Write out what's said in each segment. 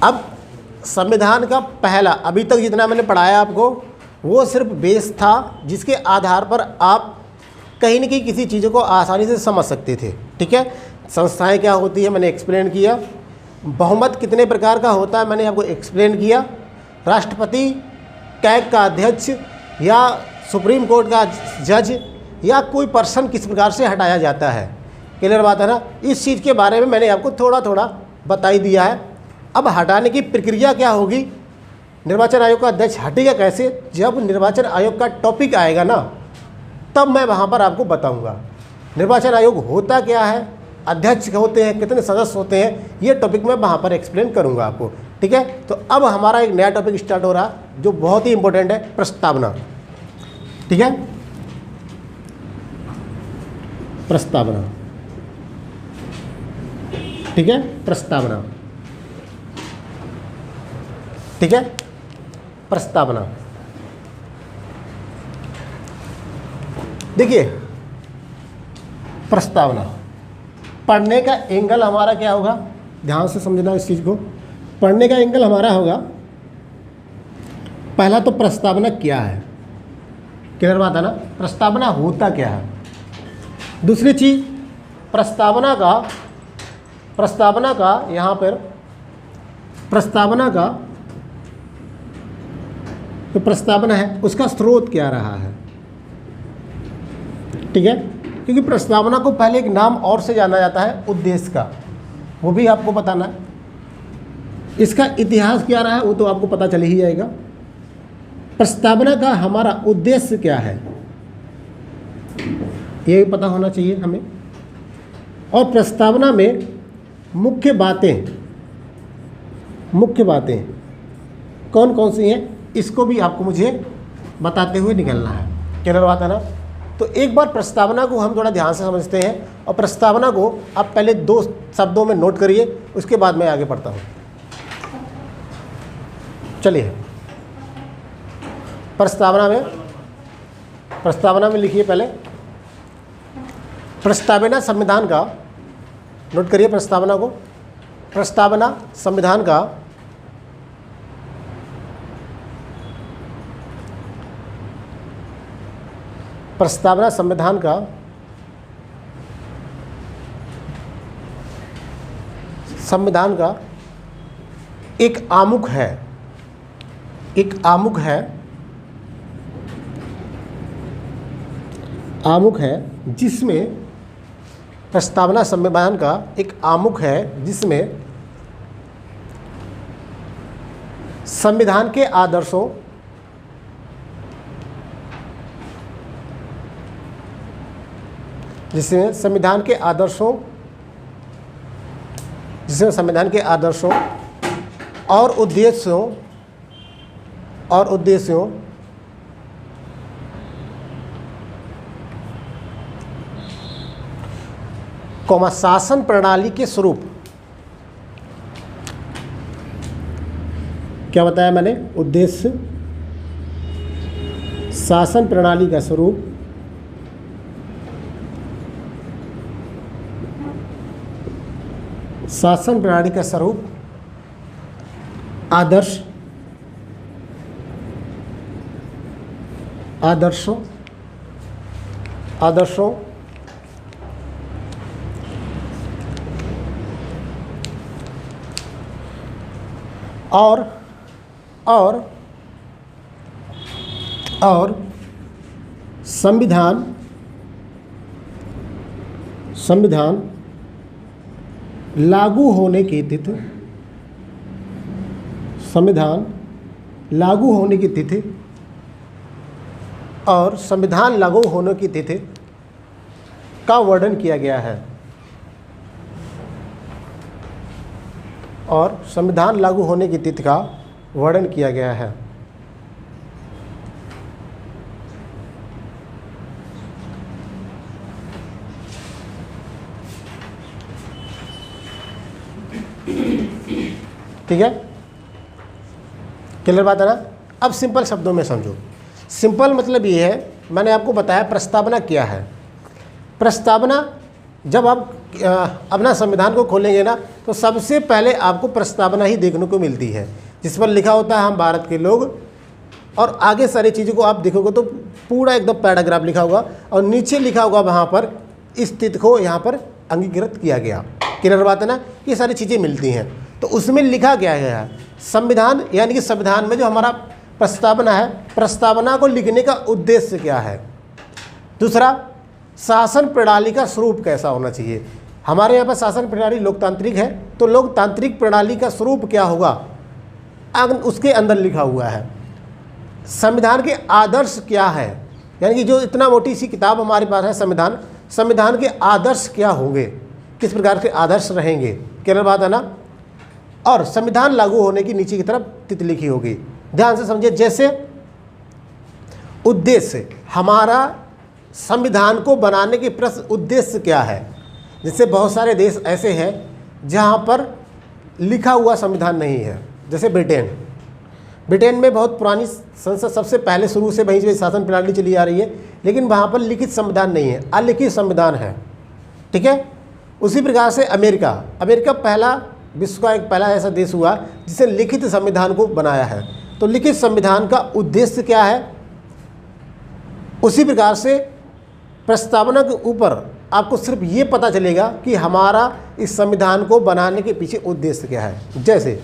अब संविधान का पहला, अभी तक जितना मैंने पढ़ाया आपको वो सिर्फ बेस था जिसके आधार पर आप कहीं न कहीं किसी चीज़ों को आसानी से समझ सकते थे। ठीक है, संस्थाएं क्या होती है मैंने एक्सप्लेन किया, बहुमत कितने प्रकार का होता है मैंने आपको एक्सप्लेन किया, राष्ट्रपति, कैग का अध्यक्ष या सुप्रीम कोर्ट का जज या कोई पर्सन किस प्रकार से हटाया जाता है। क्लियर बात है ना, इस चीज़ के बारे में मैंने आपको थोड़ा थोड़ा बता ही दिया है। अब हटाने की प्रक्रिया क्या होगी, निर्वाचन आयोग का अध्यक्ष हटेगा कैसे, जब निर्वाचन आयोग का टॉपिक आएगा ना तब मैं वहाँ पर आपको बताऊँगा निर्वाचन आयोग होता क्या है, अध्यक्ष होते हैं, कितने सदस्य होते हैं, ये टॉपिक मैं वहाँ पर एक्सप्लेन करूँगा आपको। ठीक है, तो अब हमारा एक नया टॉपिक स्टार्ट हो रहा है जो बहुत ही इंपॉर्टेंट है, प्रस्तावना। ठीक है, प्रस्तावना। ठीक है, प्रस्तावना। ठीक है, प्रस्तावना। देखिए प्रस्तावना पढ़ने का एंगल हमारा क्या होगा, ध्यान से समझना इस चीज़ को। पढ़ने का एंगल हमारा होगा, पहला तो प्रस्तावना क्या है, क्लियर बात है ना, प्रस्तावना होता क्या है। दूसरी चीज़ प्रस्तावना का यहाँ पर प्रस्तावना का जो प्रस्तावना है उसका स्रोत क्या रहा है। ठीक है, क्योंकि प्रस्तावना को पहले एक नाम और से जाना जाता है, उद्देश्य का, वो भी आपको बताना है। इसका इतिहास क्या रहा है वो तो आपको पता चल ही जाएगा। प्रस्तावना का हमारा उद्देश्य क्या है ये भी पता होना चाहिए हमें। और प्रस्तावना में मुख्य बातें कौन कौन सी हैं इसको भी आपको मुझे बताते हुए निकलना है। क्लियर बात है ना। तो एक बार प्रस्तावना को हम थोड़ा ध्यान से समझते हैं और प्रस्तावना को आप पहले 2 शब्दों में नोट करिए, उसके बाद मैं आगे पढ़ता हूँ। चलिए प्रस्तावना में लिखिए पहले प्रस्तावना संविधान का, नोट करिए प्रस्तावना को। प्रस्तावना संविधान का संविधान का एक आमुख है जिसमें प्रस्तावना संविधान का एक आमुख है जिसमें संविधान के आदर्शों जिसमें संविधान के आदर्शों और उद्देश्यों कौमा शासन प्रणाली के स्वरूप, क्या बताया मैंने, उद्देश्य, शासन प्रणाली का स्वरूप, आदर्शों और संविधान लागू होने की तिथि, और संविधान लागू होने की तिथि का वर्णन किया गया है, और संविधान लागू होने की तिथि का वर्णन किया गया है। ठीक है, क्लियर बात है ना। अब सिंपल शब्दों में समझो। सिंपल मतलब ये है, मैंने आपको बताया प्रस्तावना क्या है। प्रस्तावना जब आप अपना संविधान को खोलेंगे ना तो सबसे पहले आपको प्रस्तावना ही देखने को मिलती है, जिस पर लिखा होता है हम भारत के लोग, और आगे सारी चीज़ों को आप देखोगे तो पूरा एकदम पैराग्राफ लिखा होगा और नीचे लिखा होगा वहाँ पर इस तिथि को यहाँ पर अंगीकृत किया गया। क्लियर बात है ना, ये सारी चीज़ें मिलती हैं। तो उसमें लिखा क्या गया है, संविधान यानी कि संविधान में जो हमारा प्रस्तावना है, प्रस्तावना को लिखने का उद्देश्य क्या है। दूसरा, शासन प्रणाली का स्वरूप कैसा होना चाहिए। हमारे यहाँ पर शासन प्रणाली लोकतांत्रिक है, तो लोकतांत्रिक प्रणाली का स्वरूप क्या होगा उसके अंदर लिखा हुआ है। संविधान के आदर्श क्या है, यानी कि जो इतना मोटी सी किताब हमारे पास है संविधान, संविधान के आदर्श क्या होंगे, किस प्रकार के आदर्श रहेंगे। क्लियर बात है ना। और संविधान लागू होने की नीचे की तरफ तिथि लिखी होगी। ध्यान से समझिए, जैसे उद्देश्य, हमारा संविधान को बनाने के प्रश्न उद्देश्य क्या है। जैसे बहुत सारे देश ऐसे हैं जहाँ पर लिखा हुआ संविधान नहीं है, जैसे ब्रिटेन में बहुत पुरानी संसद, सबसे पहले शुरू से वहीं से शासन प्रणाली चली आ रही है, लेकिन वहाँ पर लिखित संविधान नहीं है, अलिखित संविधान है। ठीक है। उसी प्रकार से अमेरिका पहला, विश्व का एक पहला ऐसा देश हुआ जिसे लिखित संविधान को बनाया है। तो लिखित संविधान का उद्देश्य क्या है, उसी प्रकार से प्रस्तावना के ऊपर आपको सिर्फ ये पता चलेगा कि हमारा इस संविधान को बनाने के पीछे उद्देश्य क्या है। जैसे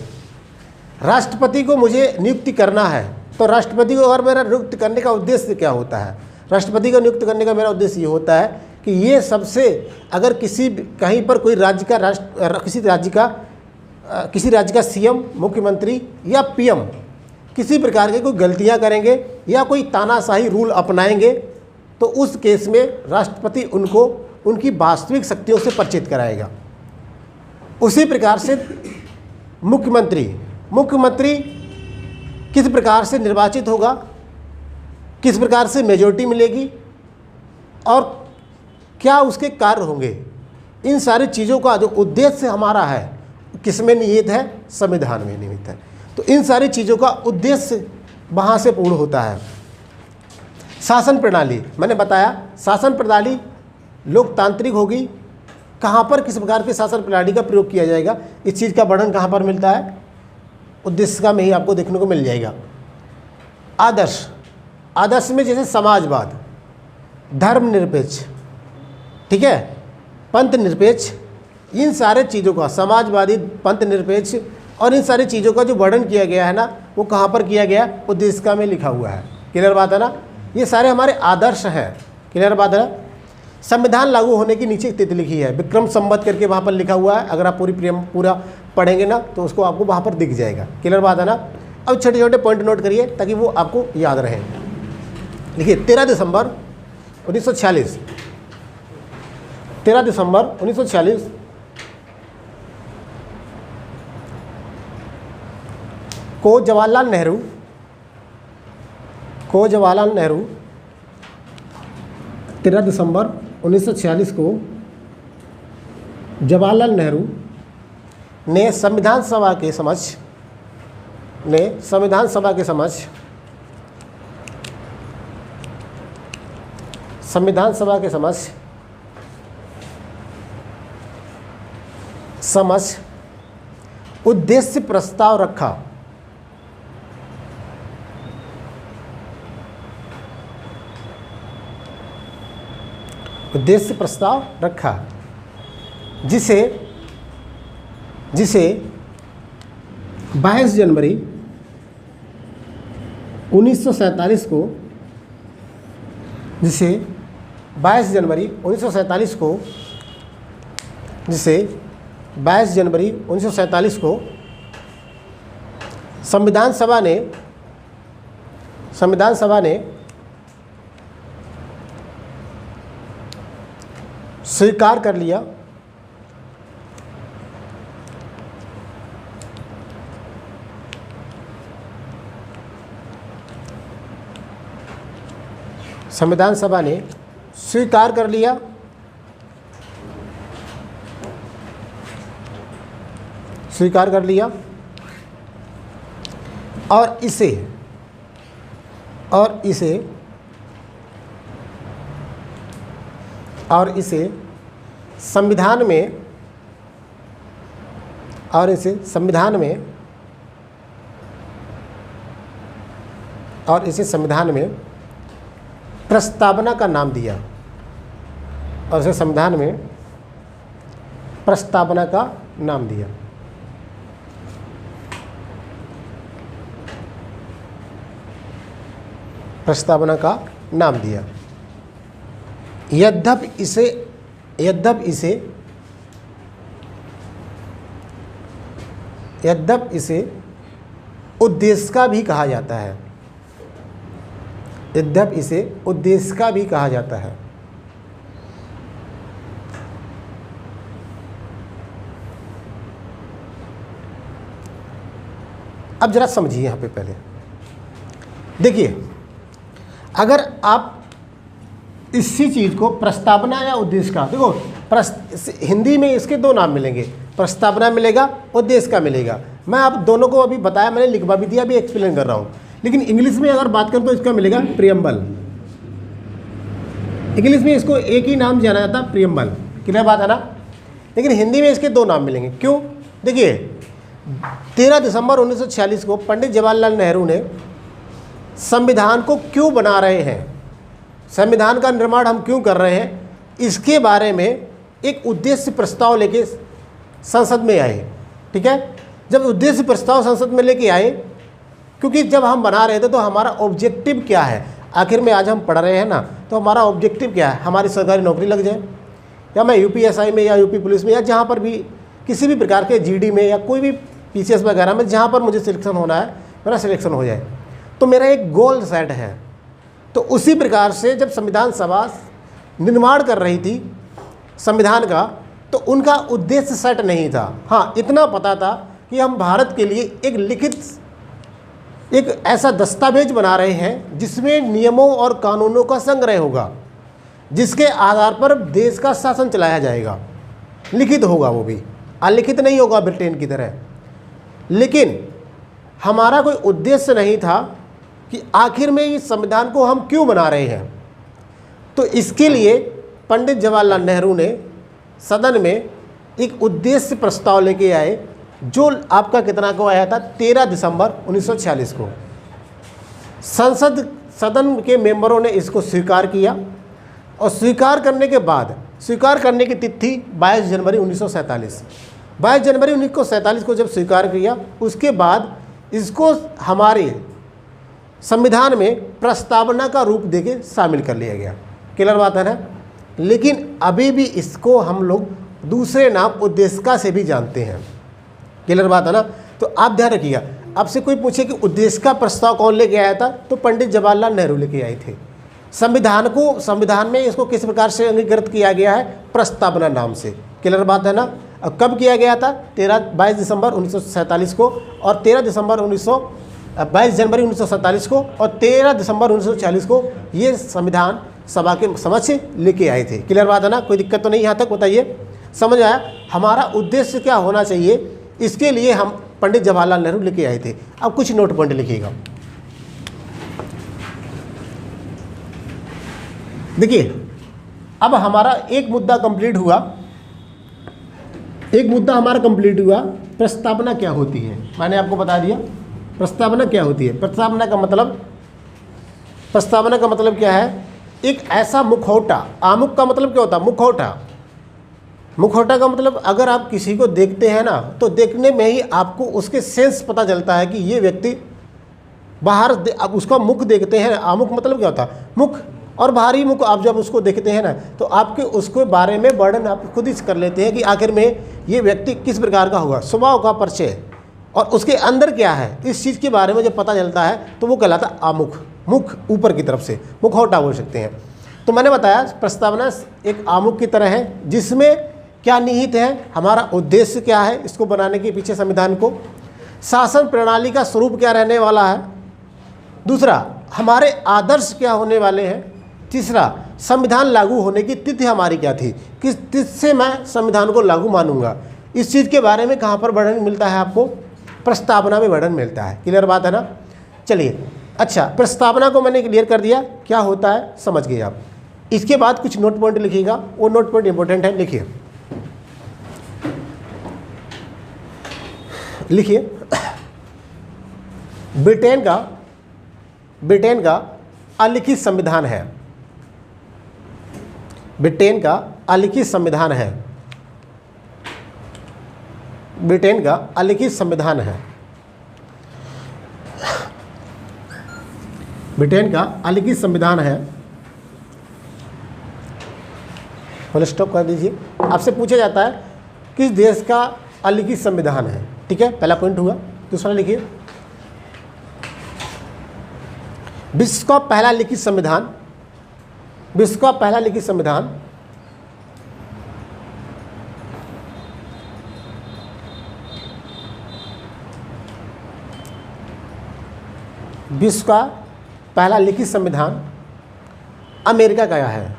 राष्ट्रपति को मुझे नियुक्ति करना है, तो राष्ट्रपति को अगर मेरा नियुक्त करने का उद्देश्य क्या होता है, राष्ट्रपति को नियुक्त करने का मेरा उद्देश्य ये होता है कि ये सबसे, अगर कहीं पर कोई राज्य का किसी राज्य का सीएम, मुख्यमंत्री या पीएम किसी प्रकार की कोई गलतियां करेंगे या कोई तानाशाही रूल अपनाएंगे, तो उस केस में राष्ट्रपति उनको उनकी वास्तविक शक्तियों से परिचित कराएगा। उसी प्रकार से मुख्यमंत्री किस प्रकार से निर्वाचित होगा, किस प्रकार से मेजॉरिटी मिलेगी और क्या उसके कार्य होंगे, इन सारी चीज़ों का जो उद्देश्य हमारा है किस में निहित है, संविधान में निहित है। तो इन सारी चीज़ों का उद्देश्य वहाँ से पूर्ण होता है। शासन प्रणाली, मैंने बताया शासन प्रणाली लोकतांत्रिक होगी। कहाँ पर किस प्रकार की शासन प्रणाली का प्रयोग किया जाएगा, इस चीज़ का वर्णन कहाँ पर मिलता है, उद्देश्य में ही आपको देखने को मिल जाएगा। आदर्श में जैसे समाजवाद, धर्मनिरपेक्ष, ठीक है, पंथ निरपेक्ष, इन सारे चीज़ों का, समाजवादी, पंथ निरपेक्ष और इन सारी चीज़ों का जो वर्णन किया गया है ना, वो कहाँ पर किया गया, उद्देशिका में लिखा हुआ है। क्लियर बात है ना। ये सारे हमारे आदर्श हैं। क्लियर बात है ना। संविधान लागू होने की नीचे तिथि लिखी है, विक्रम संवत करके वहाँ पर लिखा हुआ है। अगर आप पूरा पढ़ेंगे ना तो उसको आपको वहाँ पर दिख जाएगा। क्लियर बात है ना। अब छोटे छोटे पॉइंट नोट करिए ताकि वो आपको याद रहे। देखिए 13 दिसंबर 1946, 13 दिसंबर 1946 को जवाहरलाल नेहरू 13 दिसंबर 1946 को जवाहरलाल नेहरू ने संविधान सभा के समक्ष उद्देश्य प्रस्ताव रखा। उद्देश्य प्रस्ताव रखा जिसे 22 जनवरी 1947 को जिसे 22 जनवरी 1947 को संविधान सभा ने स्वीकार कर लिया। संविधान सभा ने स्वीकार कर लिया और इसे संविधान में और इसे संविधान में प्रस्तावना का नाम दिया, और इसे संविधान में प्रस्तावना का नाम दिया। प्रस्तावना का नाम दिया। यद्यपि इसे उद्देश्य का भी कहा जाता है। यद्यपि इसे उद्देश्य का भी कहा जाता है। अब जरा समझिए यहाँ पे पहले देखिए, अगर आप इसी चीज़ को प्रस्तावना या उद्देश्य का, देखो हिंदी में इसके दो नाम मिलेंगे, प्रस्तावना मिलेगा, उद्देश्य का मिलेगा। मैं आप दोनों को अभी बताया, मैंने लिखवा भी दिया, अभी एक्सप्लेन कर रहा हूँ। लेकिन इंग्लिश में अगर बात करें तो इसका मिलेगा प्रियम्बल। इंग्लिश में इसको एक ही नाम जाना जाता है, प्रियम्बल। क्लियर बात है ना। लेकिन हिंदी में इसके दो नाम मिलेंगे। क्यों? देखिए 13 दिसंबर 1946 को पंडित जवाहरलाल नेहरू ने संविधान को क्यों बना रहे हैं, संविधान का निर्माण हम क्यों कर रहे हैं, इसके बारे में एक उद्देश्य प्रस्ताव लेके संसद में आए। ठीक है, जब उद्देश्य प्रस्ताव संसद में लेके आए, क्योंकि जब हम बना रहे थे तो हमारा ऑब्जेक्टिव क्या है, आखिर में आज हम पढ़ रहे हैं ना, तो हमारा ऑब्जेक्टिव क्या है, हमारी सरकारी नौकरी लग जाए, या मैं यूपीएसआई में या यूपी पुलिस में या जहाँ पर भी किसी भी प्रकार के जीडी में या कोई भी पीसीएस वगैरह में जहाँ पर मुझे सिलेक्शन होना है, मेरा सिलेक्शन हो जाए, तो मेरा एक गोल सेट है। तो उसी प्रकार से जब संविधान सभा निर्माण कर रही थी संविधान का, तो उनका उद्देश्य सेट नहीं था। हाँ, इतना पता था कि हम भारत के लिए एक लिखित, एक ऐसा दस्तावेज बना रहे हैं जिसमें नियमों और कानूनों का संग्रह होगा, जिसके आधार पर देश का शासन चलाया जाएगा। लिखित होगा, वो भी अलिखित नहीं होगा ब्रिटेन की तरह। लेकिन हमारा कोई उद्देश्य नहीं था कि आखिर में इस संविधान को हम क्यों बना रहे हैं। तो इसके लिए पंडित जवाहरलाल नेहरू ने सदन में एक उद्देश्य प्रस्ताव लेके आए, जो आपका कितना को आया था, 13 दिसंबर 1946 को। सदन के मेंबरों ने इसको स्वीकार किया, और स्वीकार करने के बाद, स्वीकार करने की तिथि 22 जनवरी 1947। 22 जनवरी 1947 को जब स्वीकार किया, उसके बाद इसको हमारे संविधान में प्रस्तावना का रूप देके शामिल कर लिया गया। क्लियर बात है ना। लेकिन अभी भी इसको हम लोग दूसरे नाम उद्देशिका से भी जानते हैं। क्लियर बात है ना। तो आप ध्यान रखिएगा, आपसे कोई पूछे कि उद्देश्य का प्रस्ताव कौन लेके आया था, तो पंडित जवाहरलाल नेहरू लेके आए थे। संविधान में इसको किस प्रकार से अंगीकृत किया गया है, प्रस्तावना नाम से। क्लियर बात है ना। अब कब किया गया था, 22 दिसंबर 1947 को, और 22 जनवरी 1947 को और 13 दिसंबर 1940 को ये संविधान सभा के समक्ष लेके आए थे। क्लियर बात है ना। कोई दिक्कत तो नहीं यहाँ तक, बताइए समझ आया। हमारा उद्देश्य क्या होना चाहिए, इसके लिए हम पंडित जवाहरलाल नेहरू लेके आए थे। अब कुछ नोट पॉइंट लिखिएगा। देखिए, अब हमारा एक मुद्दा कंप्लीट हुआ, एक मुद्दा हमारा कंप्लीट हुआ। प्रस्तावना क्या होती है, मैंने आपको बता दिया प्रस्तावना क्या होती है। प्रस्तावना का मतलब क्या है, एक ऐसा मुखौटा। आमुख का मतलब क्या होता है, मुखौटा। मुखौटा का मतलब, अगर आप किसी को देखते हैं ना, तो देखने में ही आपको उसके सेंस पता चलता है कि ये व्यक्ति बाहर, अब उसका मुख देखते हैं। आमुख मतलब क्या होता है, मुख। और बाहरी मुख आप जब उसको देखते हैं ना, तो आपके उसके बारे में वर्णन आप खुद ही कर लेते हैं कि आखिर में ये व्यक्ति किस प्रकार का होगा, स्वभाव का परिचय, और उसके अंदर क्या है, इस चीज़ के बारे में जब पता चलता है तो वो कहलाता है आमुख। मुख ऊपर की तरफ से, मुखौटा बोल सकते हैं। तो मैंने बताया प्रस्तावना एक आमुख की तरह है, जिसमें क्या निहित है, हमारा उद्देश्य क्या है इसको बनाने के पीछे संविधान को, शासन प्रणाली का स्वरूप क्या रहने वाला है, दूसरा हमारे आदर्श क्या होने वाले हैं, तीसरा संविधान लागू होने की तिथि हमारी क्या थी, किस तिथि से मैं संविधान को लागू मानूंगा। इस चीज़ के बारे में कहाँ पर वर्णन मिलता है आपको, प्रस्तावना में वर्णन मिलता है। क्लियर बात है ना। चलिए, अच्छा, प्रस्तावना को मैंने क्लियर कर दिया क्या होता है, समझ गए आप। इसके बाद कुछ नोट पॉइंट लिखिएगा, वो नोट पॉइंट इंपॉर्टेंट है, लिखिए। लिखिए, ब्रिटेन का अलिखित संविधान है। ब्रिटेन का अलिखित संविधान है। ब्रिटेन का अलिखित संविधान है। ब्रिटेन का अलिखित संविधान है। फुल स्टॉप कर दीजिए। आपसे पूछा जाता है किस देश का अलिखित संविधान है, ठीक है, पहला पॉइंट हुआ। दूसरा लिखिए, विश्व का पहला लिखित संविधान, विश्व का पहला लिखित संविधान विश्व का पहला लिखित संविधान अमेरिका का है।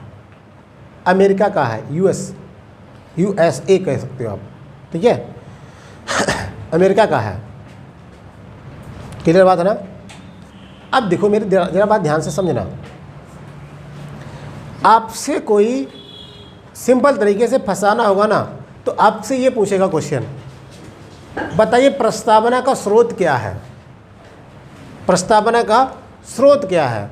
अमेरिका का है, USA कह सकते हो आप, ठीक है। अमेरिका का है। क्लियर बात है ना। अब देखो मेरी जरा बात ध्यान से समझना। आपसे कोई सिंपल तरीके से फंसाना होगा ना, तो आपसे ये पूछेगा क्वेश्चन, बताइए प्रस्तावना का स्रोत क्या है। प्रस्तावना का स्रोत क्या है,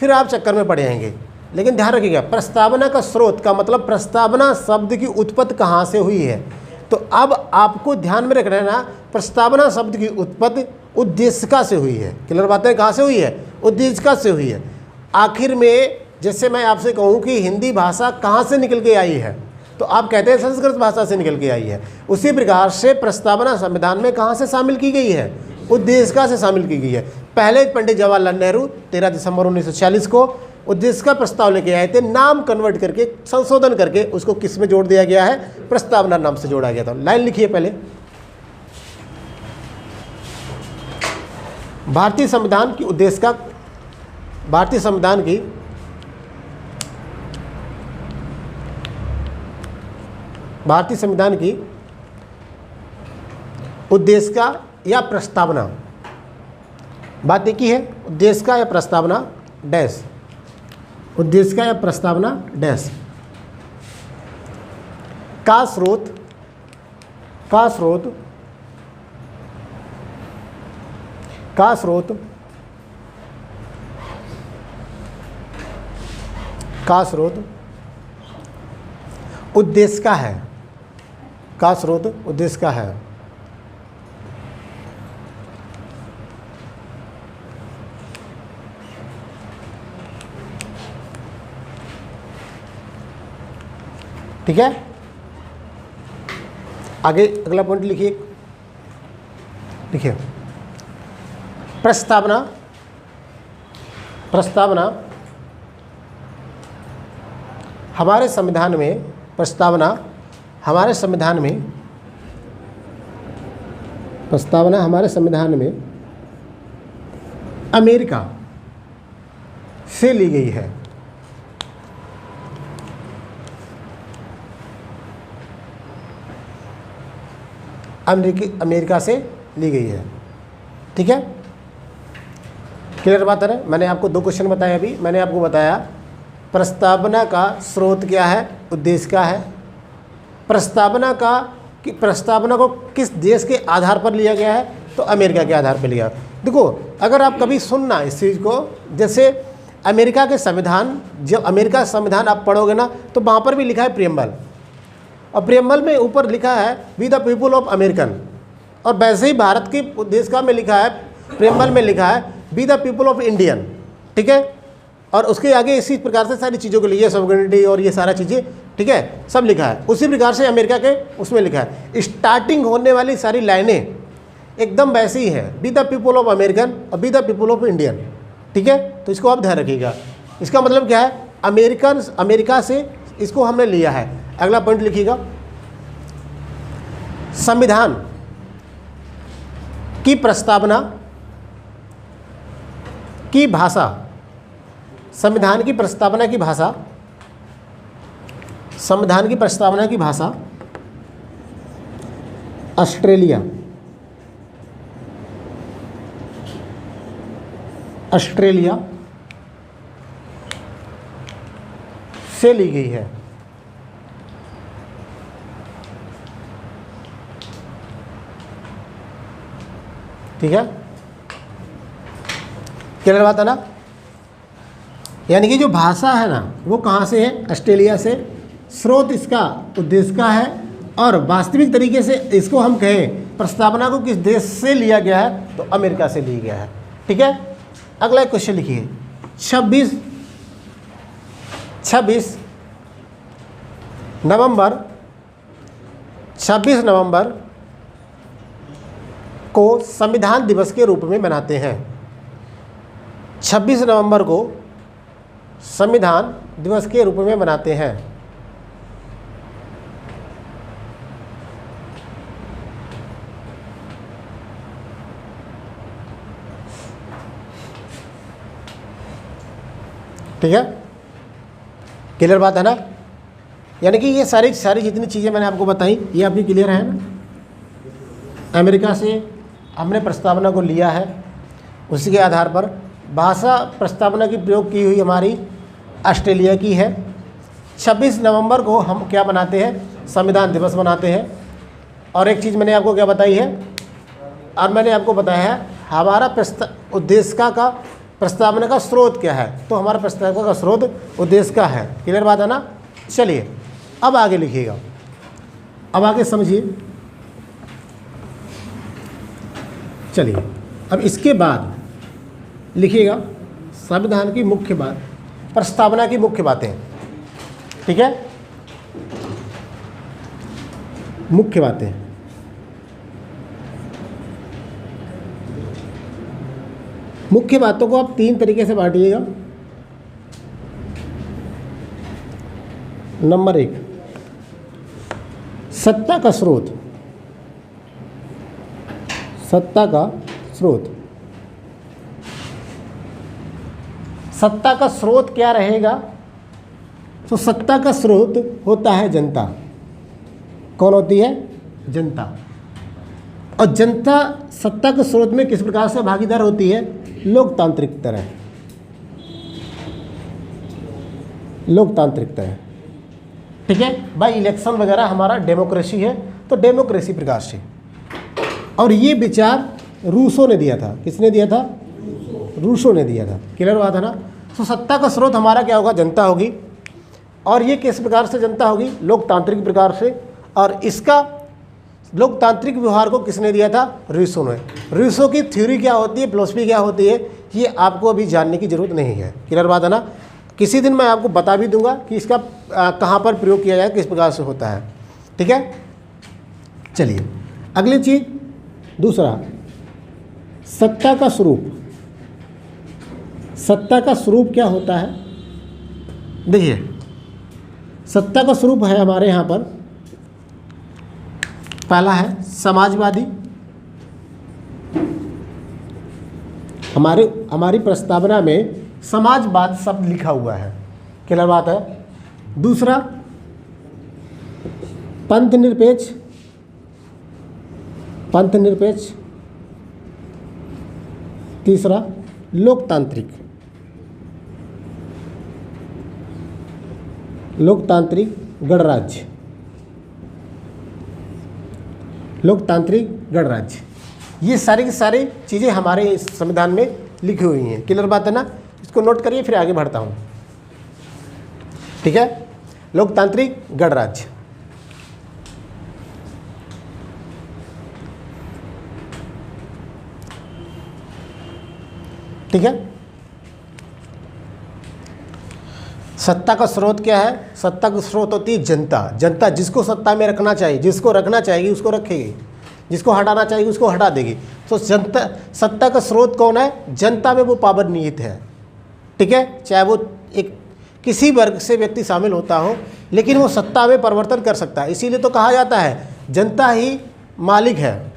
फिर आप चक्कर में पड़ जाएंगे। लेकिन ध्यान रखिएगा, प्रस्तावना का स्रोत का मतलब प्रस्तावना शब्द की उत्पत्ति कहाँ से हुई है। तो अब आपको ध्यान में रखना है ना, प्रस्तावना शब्द की उत्पत्ति उद्देशिका से हुई है। क्लियर बात है, कहाँ से हुई है, उद्देशिका से हुई है। आखिर में जैसे मैं आपसे कहूँ कि हिंदी भाषा कहाँ से निकल के आई है, तो आप कहते हैं संस्कृत भाषा से निकल के आई है। उसी प्रकार से प्रस्तावना संविधान में कहाँ से शामिल की गई है, उद्देशिका से शामिल की गई है। पहले पंडित जवाहरलाल नेहरू 13 दिसंबर 1946 को उद्देशिका प्रस्ताव लेके आए थे। नाम कन्वर्ट करके, संशोधन करके उसको किस में जोड़ दिया गया है, प्रस्तावना नाम से जोड़ा गया था। लाइन लिखिए पहले, भारतीय संविधान की उद्देशिका, भारतीय संविधान की उद्देशिका या प्रस्तावना, बात एक ही है, उद्देशिका या प्रस्तावना डैश, उद्देशिका या प्रस्तावना डैश का स्रोत उद्देशिका है, का स्रोत उद्देशिका है। ठीक है, आगे अगला पॉइंट लिखिए। प्रस्तावना हमारे संविधान में, प्रस्तावना हमारे संविधान में अमेरिका से ली गई है। अमेरिका से ली गई है, ठीक है। क्लियर बात है ना। मैंने आपको 2 क्वेश्चन बताए। अभी मैंने आपको बताया प्रस्तावना का स्रोत क्या है, उद्देशिका है। प्रस्तावना को किस देश के आधार पर लिया गया है, तो अमेरिका के आधार पर लिया। देखो अगर आप कभी सुनना इस चीज़ को, जैसे अमेरिका के संविधान, जब अमेरिका संविधान आप पढ़ोगे ना, तो वहाँ पर भी लिखा है प्रियम्बल, और प्रियम्बल में ऊपर लिखा है we the people of American. और वैसे ही भारत की उद्देशिका में लिखा है, प्रियम्बल में लिखा है we the people of Indian, ठीक है। और उसके आगे इसी प्रकार से सारी चीज़ों को लिखी है, सॉवरेनिटी और ये सारा चीज़ें, ठीक है, सब लिखा है। उसी प्रकार से अमेरिका के उसमें लिखा है। स्टार्टिंग होने वाली सारी लाइनें एकदम वैसी ही हैं, we the people of American और we the people of Indian, ठीक है। तो इसको आप ध्यान रखिएगा। इसका मतलब क्या है, अमेरिका से इसको हमने लिया है। अगला पॉइंट लिखिएगा, संविधान की प्रस्तावना की भाषा, संविधान की प्रस्तावना की भाषा, संविधान की प्रस्तावना की भाषा ऑस्ट्रेलिया से ली गई है। ठीक है, क्लियर बात है ना। यानी कि जो भाषा है ना वो कहाँ से है, ऑस्ट्रेलिया से, स्रोत इसका उद्देश्य का है, और वास्तविक तरीके से इसको हम कहें प्रस्तावना को किस देश से लिया गया है तो अमेरिका से लिया गया है। ठीक है, अगला क्वेश्चन लिखिए। 26 नवंबर को संविधान दिवस के रूप में मनाते हैं। 26 नवंबर को संविधान दिवस के रूप में मनाते हैं। ठीक है, क्लियर बात है ना। यानी कि ये सारी जितनी चीज़ें मैंने आपको बताई ये आपकी क्लियर है ना। अमेरिका से हमने प्रस्तावना को लिया है, उसी के आधार पर भाषा प्रस्तावना की प्रयोग की हुई हमारी ऑस्ट्रेलिया की है। 26 नवंबर को हम क्या मनाते हैं, संविधान दिवस मनाते हैं। और एक चीज़ मैंने आपको क्या बताई है, और मैंने आपको बताया है हमारा उद्देश्य का प्रस्तावना का स्रोत क्या है, तो हमारा प्रस्तावना का स्रोत उद्देश्य का है। क्लियर बात है ना। चलिए अब आगे लिखिएगा, अब आगे समझिए। चलिए अब इसके बाद लिखिएगा संविधान की मुख्य बात, प्रस्तावना की मुख्य बातें। ठीक है, मुख्य बातें। मुख्य बातों को आप 3 तरीके से बांटिएगा। नंबर 1, सत्ता का स्रोत। सत्ता का स्रोत, सत्ता का स्रोत क्या रहेगा, तो सत्ता का स्रोत होता है जनता। कौन होती है, जनता। और जनता सत्ता के स्रोत में किस प्रकार से भागीदार होती है, लोकतांत्रिक तरह, लोकतांत्रिक तरह। ठीक है, बाई इलेक्शन वगैरह हमारा डेमोक्रेसी है, तो डेमोक्रेसी प्रकार से। और ये विचार रूसों ने दिया था। किसने दिया था, रूसों ने दिया था। क्लियर बात है ना। तो सत्ता का स्रोत हमारा क्या होगा, जनता होगी। और ये किस प्रकार से जनता होगी, लोकतांत्रिक प्रकार से। और इसका लोकतांत्रिक व्यवहार को किसने दिया था, रूसों ने। रूसों की थ्योरी क्या होती है, फिलॉसफी क्या होती है, ये आपको अभी जानने की जरूरत नहीं है। क्लियर बात है ना। किसी दिन मैं आपको बता भी दूंगा कि इसका कहाँ पर प्रयोग किया जाए, किस प्रकार से होता है। ठीक है, चलिए अगली चीज, दूसरा, सत्ता का स्वरूप। सत्ता का स्वरूप क्या होता है, देखिए सत्ता का स्वरूप है हमारे यहाँ पर, पहला है समाजवादी। हमारी प्रस्तावना में समाजवाद शब्द लिखा हुआ है। क्लियर बात है। दूसरा, पंथ निरपेक्ष। पंथ निरपेक्ष। तीसरा, लोकतांत्रिक। लोकतांत्रिक गणराज्य। लोकतांत्रिक गणराज्य। ये सारी की सारी चीज़ें हमारे इस संविधान में लिखी हुई हैं। क्लियर बात है ना। इसको नोट करिए, फिर आगे बढ़ता हूँ। ठीक है, लोकतांत्रिक गणराज्य। ठीक है, सत्ता का स्रोत क्या है, सत्ता का स्रोत होती है जनता। जनता जिसको सत्ता में रखना चाहिए, जिसको रखना चाहेगी उसको रखेगी, जिसको हटाना चाहेगी उसको हटा देगी। तो जनता, सत्ता का स्रोत कौन है, जनता में वो पावर निहित है। ठीक है, चाहे वो एक किसी वर्ग से व्यक्ति शामिल होता हो, लेकिन वो सत्ता में परिवर्तन कर सकता है। इसीलिए तो कहा जाता है जनता ही मालिक है।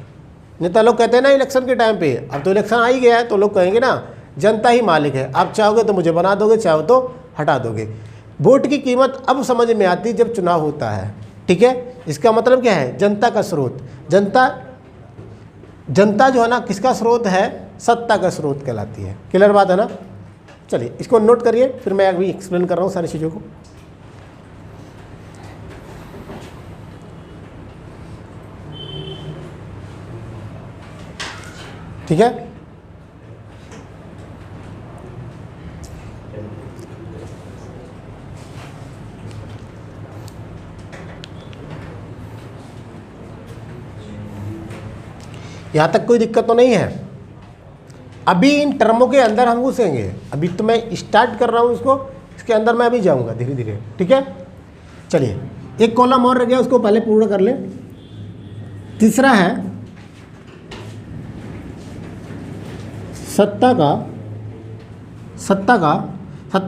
नेता लोग कहते हैं ना इलेक्शन के टाइम पे, अब तो इलेक्शन आ ही गया है तो लोग कहेंगे ना जनता ही मालिक है, आप चाहोगे तो मुझे बना दोगे, चाहो तो हटा दोगे। वोट की कीमत अब समझ में आती है जब चुनाव होता है। ठीक है, इसका मतलब क्या है, जनता का स्रोत। जनता जो है ना किसका स्रोत है, सत्ता का स्रोत कहलाती है। क्लियर बात है ना। चलिए इसको नोट करिए, फिर मैं अभी एक्सप्लेन कर रहा हूँ सारी चीज़ों को। ठीक है। यहाँ तक कोई दिक्कत तो नहीं है। अभी इन टर्मों के अंदर हम घुसेंगे, अभी तो मैं स्टार्ट कर रहा हूँ इसको, इसके अंदर मैं अभी जाऊँगा धीरे धीरे, ठीक है। चलिए एक कॉलम और रह गया, उसको पहले पूर्ण कर लें। तीसरा है सत्ता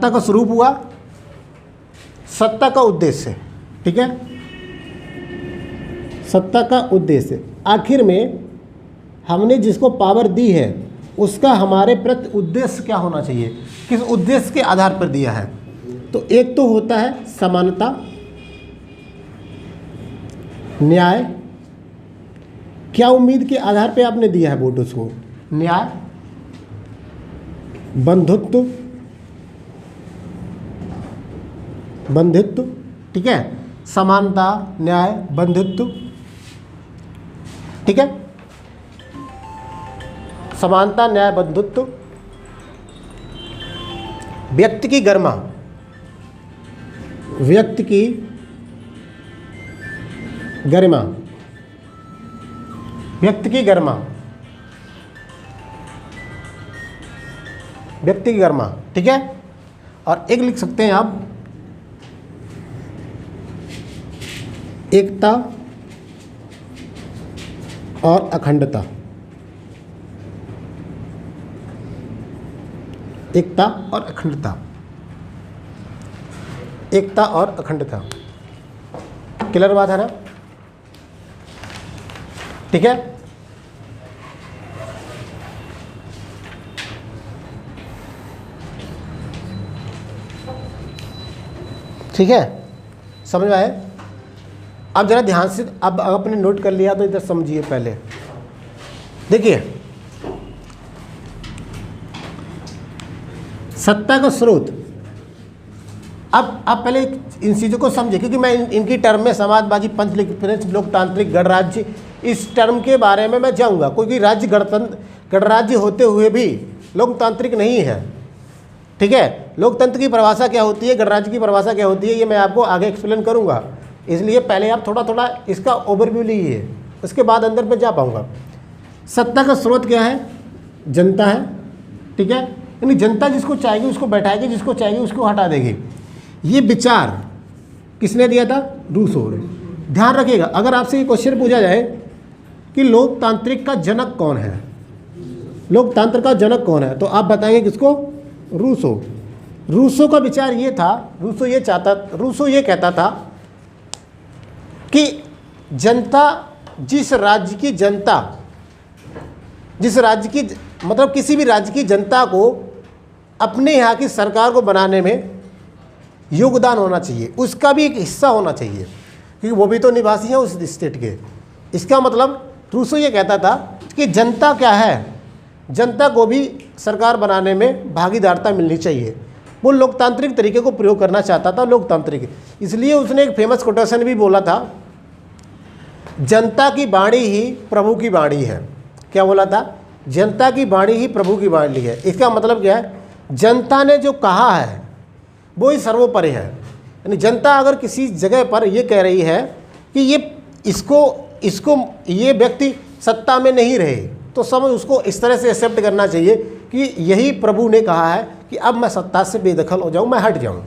का स्वरूप हुआ, सत्ता का उद्देश्य, ठीक है। सत्ता का उद्देश्य, आखिर में हमने जिसको पावर दी है उसका हमारे प्रति उद्देश्य क्या होना चाहिए, किस उद्देश्य के आधार पर दिया है। तो एक तो होता है समानता, न्याय, क्या उम्मीद के आधार पे आपने दिया है वोट उसको, न्याय, बंधुत्व, ठीक है। समानता, न्याय, बंधुत्व, ठीक है। समानता, न्याय, बंधुत्व, व्यक्ति की गरिमा, व्यक्ति की गरिमा, व्यक्ति की गरिमा, व्यक्ति की गरिमा, ठीक है। और एक लिख सकते हैं आप एकता और अखंडता, एकता और अखंडता, एकता और अखंडता। क्लियर बात है ना, ठीक है। ठीक है, समझ में आए। अब जरा ध्यान से, अब आपने नोट कर लिया तो इधर समझिए। पहले देखिए, सत्ता का स्रोत, अब आप पहले इन चीज़ों को समझे, क्योंकि मैं इनकी टर्म में समाजवादी, पंच लोकतांत्रिक, गणराज्य, इस टर्म के बारे में मैं जाऊंगा। क्योंकि राज्य गणराज्य होते हुए भी लोकतांत्रिक नहीं है, ठीक है। लोकतंत्र की परिभाषा क्या होती है, गणराज्य की परिभाषा क्या होती है, ये मैं आपको आगे एक्सप्लेन करूंगा। इसलिए पहले आप थोड़ा थोड़ा इसका ओवरव्यू लीजिए, उसके बाद अंदर में जा पाऊंगा। सत्ता का स्रोत क्या है, जनता है, ठीक है। यानी जनता जिसको चाहेगी उसको बैठाएगी, जिसको चाहेगी उसको हटा देगी। ये विचार किसने दिया था, रूसो ने। ध्यान रखिएगा, अगर आपसे ये क्वेश्चन पूछा जाए कि लोकतांत्रिक का जनक कौन है, लोकतंत्र का जनक कौन है, तो आप बताएंगे किसको, रूसो। रूसो का विचार ये था, रूसो ये कहता था कि जनता, जिस राज्य की मतलब किसी भी राज्य की जनता को अपने यहाँ की सरकार को बनाने में योगदान होना चाहिए, उसका भी एक हिस्सा होना चाहिए, क्योंकि वो भी तो निवासी हैं उस स्टेट के। इसका मतलब रूसो ये कहता था कि जनता क्या है, जनता को भी सरकार बनाने में भागीदारता मिलनी चाहिए। वो लोकतांत्रिक तरीके को प्रयोग करना चाहता था, लोकतांत्रिक। इसलिए उसने एक फेमस कोटेशन भी बोला था, जनता की वाणी ही प्रभु की वाणी है। क्या बोला था, जनता की वाणी ही प्रभु की वाणी है। इसका मतलब क्या है, जनता ने जो कहा है वो ही सर्वोपरि है। यानी जनता अगर किसी जगह पर ये कह रही है कि ये व्यक्ति सत्ता में नहीं रहे, तो समझ उसको इस तरह से एक्सेप्ट करना चाहिए कि यही प्रभु ने कहा है कि अब मैं सत्ता से बेदखल हो जाऊं, मैं हट जाऊं,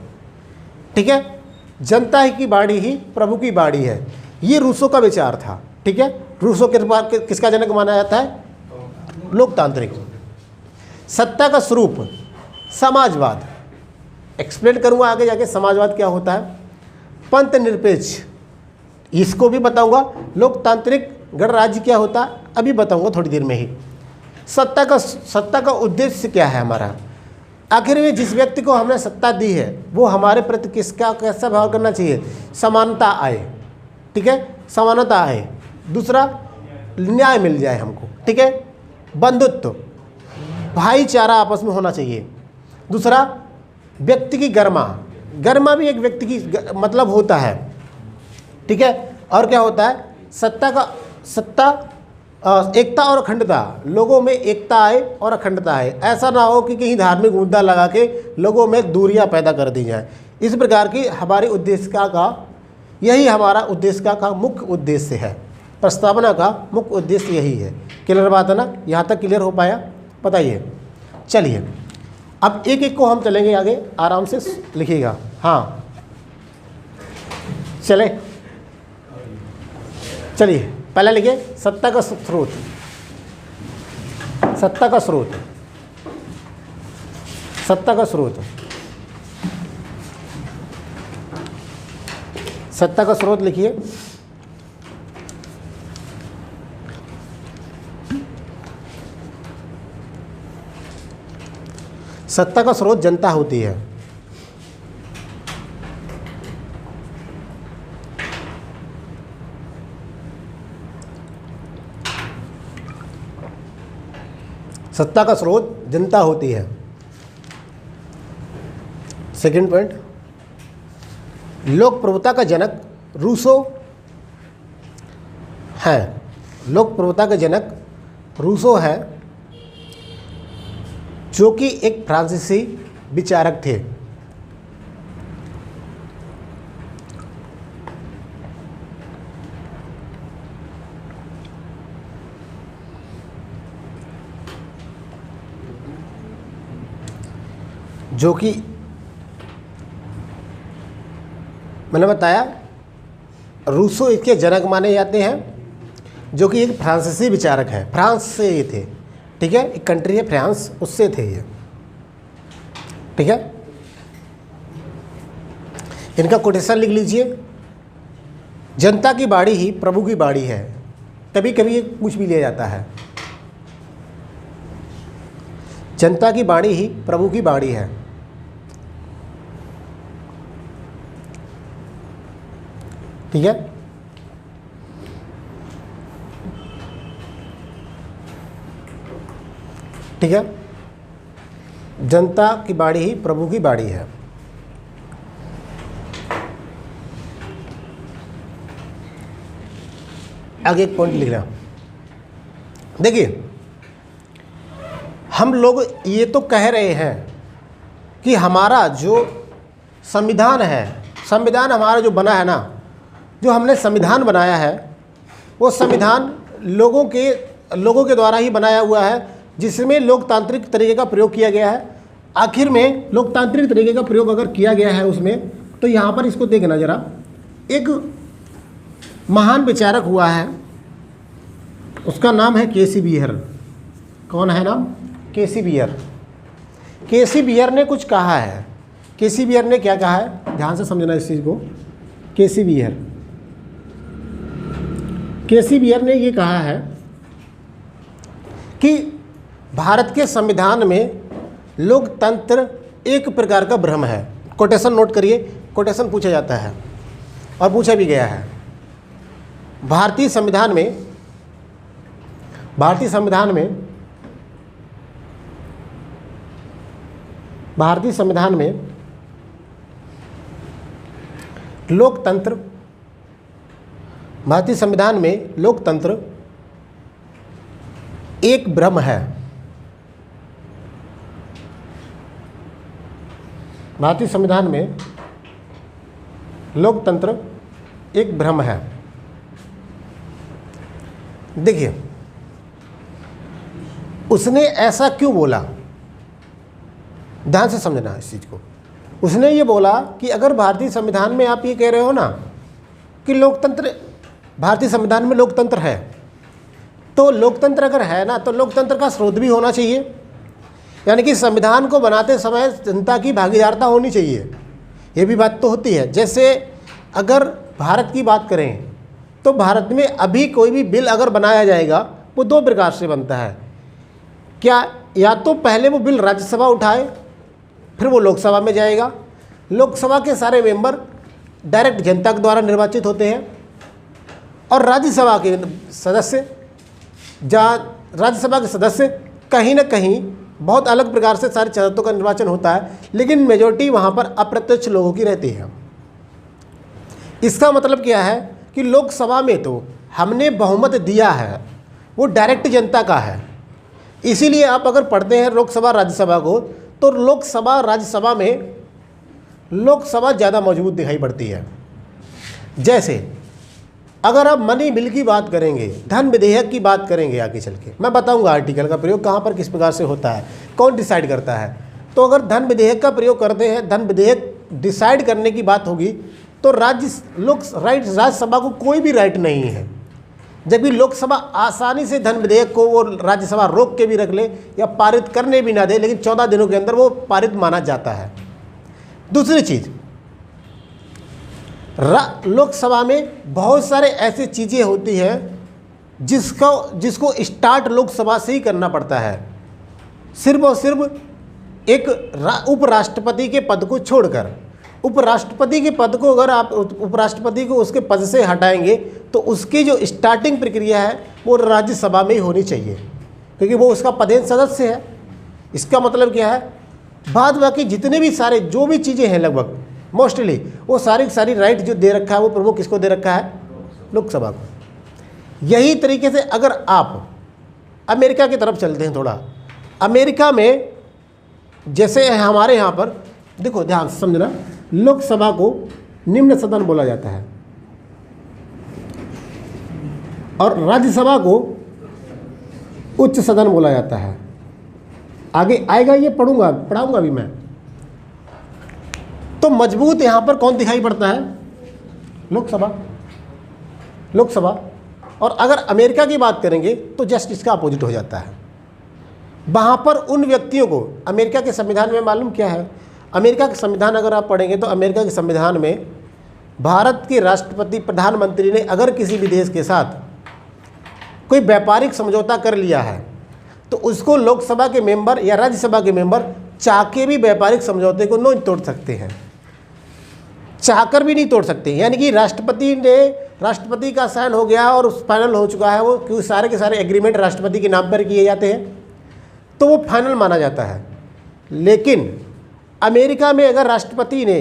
ठीक है। जनता की वाणी ही प्रभु की वाणी है, ये रूसो का विचार था, ठीक है। रूसो किसका जनक माना जाता है, लोकतांत्रिक। सत्ता का स्वरूप समाजवाद, एक्सप्लेन करूंगा आगे जाके समाजवाद क्या होता है। पंथ निरपेक्ष, इसको भी बताऊंगा। लोकतांत्रिक गणराज्य क्या होता है अभी बताऊंगा थोड़ी देर में ही। सत्ता का उद्देश्य क्या है हमारा, आखिर में जिस व्यक्ति को हमने सत्ता दी है वो हमारे प्रति कैसा व्यवहार करना चाहिए, समानता आए, ठीक है, समानता आए। दूसरा, न्याय मिल जाए हमको, ठीक है। बंधुत्व, भाईचारा आपस में होना चाहिए। दूसरा, व्यक्ति की गरिमा भी एक व्यक्ति की मतलब होता है, ठीक है। और क्या होता है, सत्ता एकता और अखंडता, लोगों में एकता आए और अखंडता आए। ऐसा ना हो कि कहीं धार्मिक मुद्दा लगा के लोगों में दूरियां पैदा कर दी जाए। इस प्रकार की हमारी उद्देशिका का, यही हमारा उद्देशिका का मुख्य उद्देश्य है। प्रस्तावना का मुख्य उद्देश्य यही है। क्लियर बात है ना? यहाँ तक क्लियर हो पाया? बताइए। चलिए अब एक एक को हम चलेंगे आगे, आराम से लिखिएगा। हाँ चले, चलिए पहले लिखिए सत्ता का स्रोत। सत्ता का स्रोत, सत्ता का स्रोत, सत्ता का स्रोत लिखिए। सत्ता का स्रोत जनता होती है। सत्ता का स्रोत जनता होती है। सेकंड पॉइंट, लोक प्रभुता का जनक रूसो है। लोक प्रभुता का जनक रूसो है, जो कि एक फ्रांसीसी विचारक थे। जो कि मैंने बताया रूसो इसके जनक माने जाते हैं, जो कि एक फ्रांसीसी विचारक है। फ्रांस से ये थे, ठीक है, एक कंट्री है फ्रांस, उससे थे ये, ठीक है। इनका कोटेशन लिख लीजिए। जनता की बाड़ी ही प्रभु की बाड़ी है। कभी कभी ये कुछ भी लिया जाता है। जनता की बाड़ी ही प्रभु की बाड़ी है। ठीक है, ठीक है, जनता की बाड़ी ही प्रभु की बाड़ी है। आगे एक पॉइंट लिखना। देखिए, हम लोग ये तो कह रहे हैं कि हमारा जो संविधान है, संविधान हमारा जो बना है ना, जो हमने संविधान बनाया है, वो संविधान लोगों के द्वारा ही बनाया हुआ है, जिसमें लोकतांत्रिक तरीके का प्रयोग किया गया है। आखिर में लोकतांत्रिक तरीके का प्रयोग अगर किया गया है उसमें, तो यहाँ पर इसको देखना जरा। एक महान विचारक हुआ है, उसका नाम है के सी बियर। कौन है नाम? के सी बियर। के सी बियर ने कुछ कहा है। के सी बियर ने क्या कहा है, ध्यान से समझना इस चीज़ को। के सी बियर, के सी बियर ने ये कहा है कि भारत के संविधान में लोकतंत्र एक प्रकार का भ्रम है। कोटेशन नोट करिए, कोटेशन पूछा जाता है और पूछा भी गया है। भारतीय संविधान में लोकतंत्र, भारतीय संविधान में लोकतंत्र एक भ्रम है। भारतीय संविधान में लोकतंत्र एक भ्रम है। देखिए, उसने ऐसा क्यों बोला, ध्यान से समझना इस चीज़ को। उसने ये बोला कि अगर भारतीय संविधान में आप ये कह रहे हो ना कि लोकतंत्र, भारतीय संविधान में लोकतंत्र है, तो लोकतंत्र अगर है ना, तो लोकतंत्र का स्रोत भी होना चाहिए। यानी कि संविधान को बनाते समय जनता की भागीदारता होनी चाहिए। ये भी बात तो होती है। जैसे अगर भारत की बात करें, तो भारत में अभी कोई भी बिल अगर बनाया जाएगा, वो दो प्रकार से बनता है। क्या, या तो पहले वो बिल राज्यसभा उठाए, फिर वो लोकसभा में जाएगा। लोकसभा के सारे मेंबर डायरेक्ट जनता के द्वारा निर्वाचित होते हैं, और राज्यसभा के सदस्य, जहाँ राज्यसभा के सदस्य कहीं ना कहीं बहुत अलग प्रकार से सारे सदस्यों का निर्वाचन होता है, लेकिन मेजॉरिटी वहाँ पर अप्रत्यक्ष लोगों की रहती है। इसका मतलब क्या है कि लोकसभा में तो हमने बहुमत दिया है, वो डायरेक्ट जनता का है। इसीलिए आप अगर पढ़ते हैं लोकसभा राज्यसभा को, तो लोकसभा राज्यसभा में लोकसभा ज़्यादा मजबूत दिखाई पड़ती है। जैसे अगर आप मनी बिल की बात करेंगे, धन विधेयक की बात करेंगे, आगे चल के मैं बताऊंगा आर्टिकल का प्रयोग कहाँ पर किस प्रकार से होता है, कौन डिसाइड करता है। तो अगर धन विधेयक का प्रयोग करते हैं, धन विधेयक डिसाइड करने की बात होगी, तो राज्यसभा को कोई भी राइट नहीं है, जबकि लोकसभा आसानी से धन विधेयक को वो राज्यसभा रोक के भी रख ले या पारित करने भी ना दे, लेकिन 14 दिनों के अंदर वो पारित माना जाता है। दूसरी चीज़, लोकसभा में बहुत सारे ऐसी चीज़ें होती हैं जिसको स्टार्ट लोकसभा से ही करना पड़ता है, सिर्फ और सिर्फ एक उपराष्ट्रपति के पद को छोड़कर। उपराष्ट्रपति के पद को अगर आप उपराष्ट्रपति को उसके पद से हटाएंगे तो उसकी जो स्टार्टिंग प्रक्रिया है वो राज्यसभा में ही होनी चाहिए, क्योंकि वो उसका पदेन सदस्य है। इसका मतलब क्या है, बाद बाकी जितने भी सारे जो भी चीज़ें हैं लगभग मोस्टली वो सारी सारी राइट जो दे रखा है वो प्रमुख किसको दे रखा है, लोकसभा को। यही तरीके से अगर आप अमेरिका की तरफ चलते हैं थोड़ा, अमेरिका में जैसे हमारे यहाँ पर देखो, ध्यान से समझना, लोकसभा को निम्न सदन बोला जाता है और राज्यसभा को उच्च सदन बोला जाता है। आगे आएगा, ये पढ़ाऊंगा भी मैं। तो मजबूत यहाँ पर कौन दिखाई पड़ता है, लोकसभा। और अगर अमेरिका की बात करेंगे तो जस्ट इसका अपोजिट हो जाता है। वहाँ पर उन व्यक्तियों को, अमेरिका के संविधान में मालूम क्या है, अमेरिका के संविधान अगर आप पढ़ेंगे तो अमेरिका के संविधान में भारत के राष्ट्रपति प्रधानमंत्री ने अगर किसी भी देश के साथ कोई व्यापारिक समझौता कर लिया है तो उसको लोकसभा के मेंबर या राज्यसभा के मेंबर चाह के भी व्यापारिक समझौते को नहीं तोड़ सकते हैं, चाहकर भी नहीं तोड़ सकते। यानी कि राष्ट्रपति का साइन हो गया और फाइनल हो चुका है वो, क्योंकि सारे के सारे एग्रीमेंट राष्ट्रपति के नाम पर किए जाते हैं तो वो फाइनल माना जाता है। लेकिन अमेरिका में अगर राष्ट्रपति ने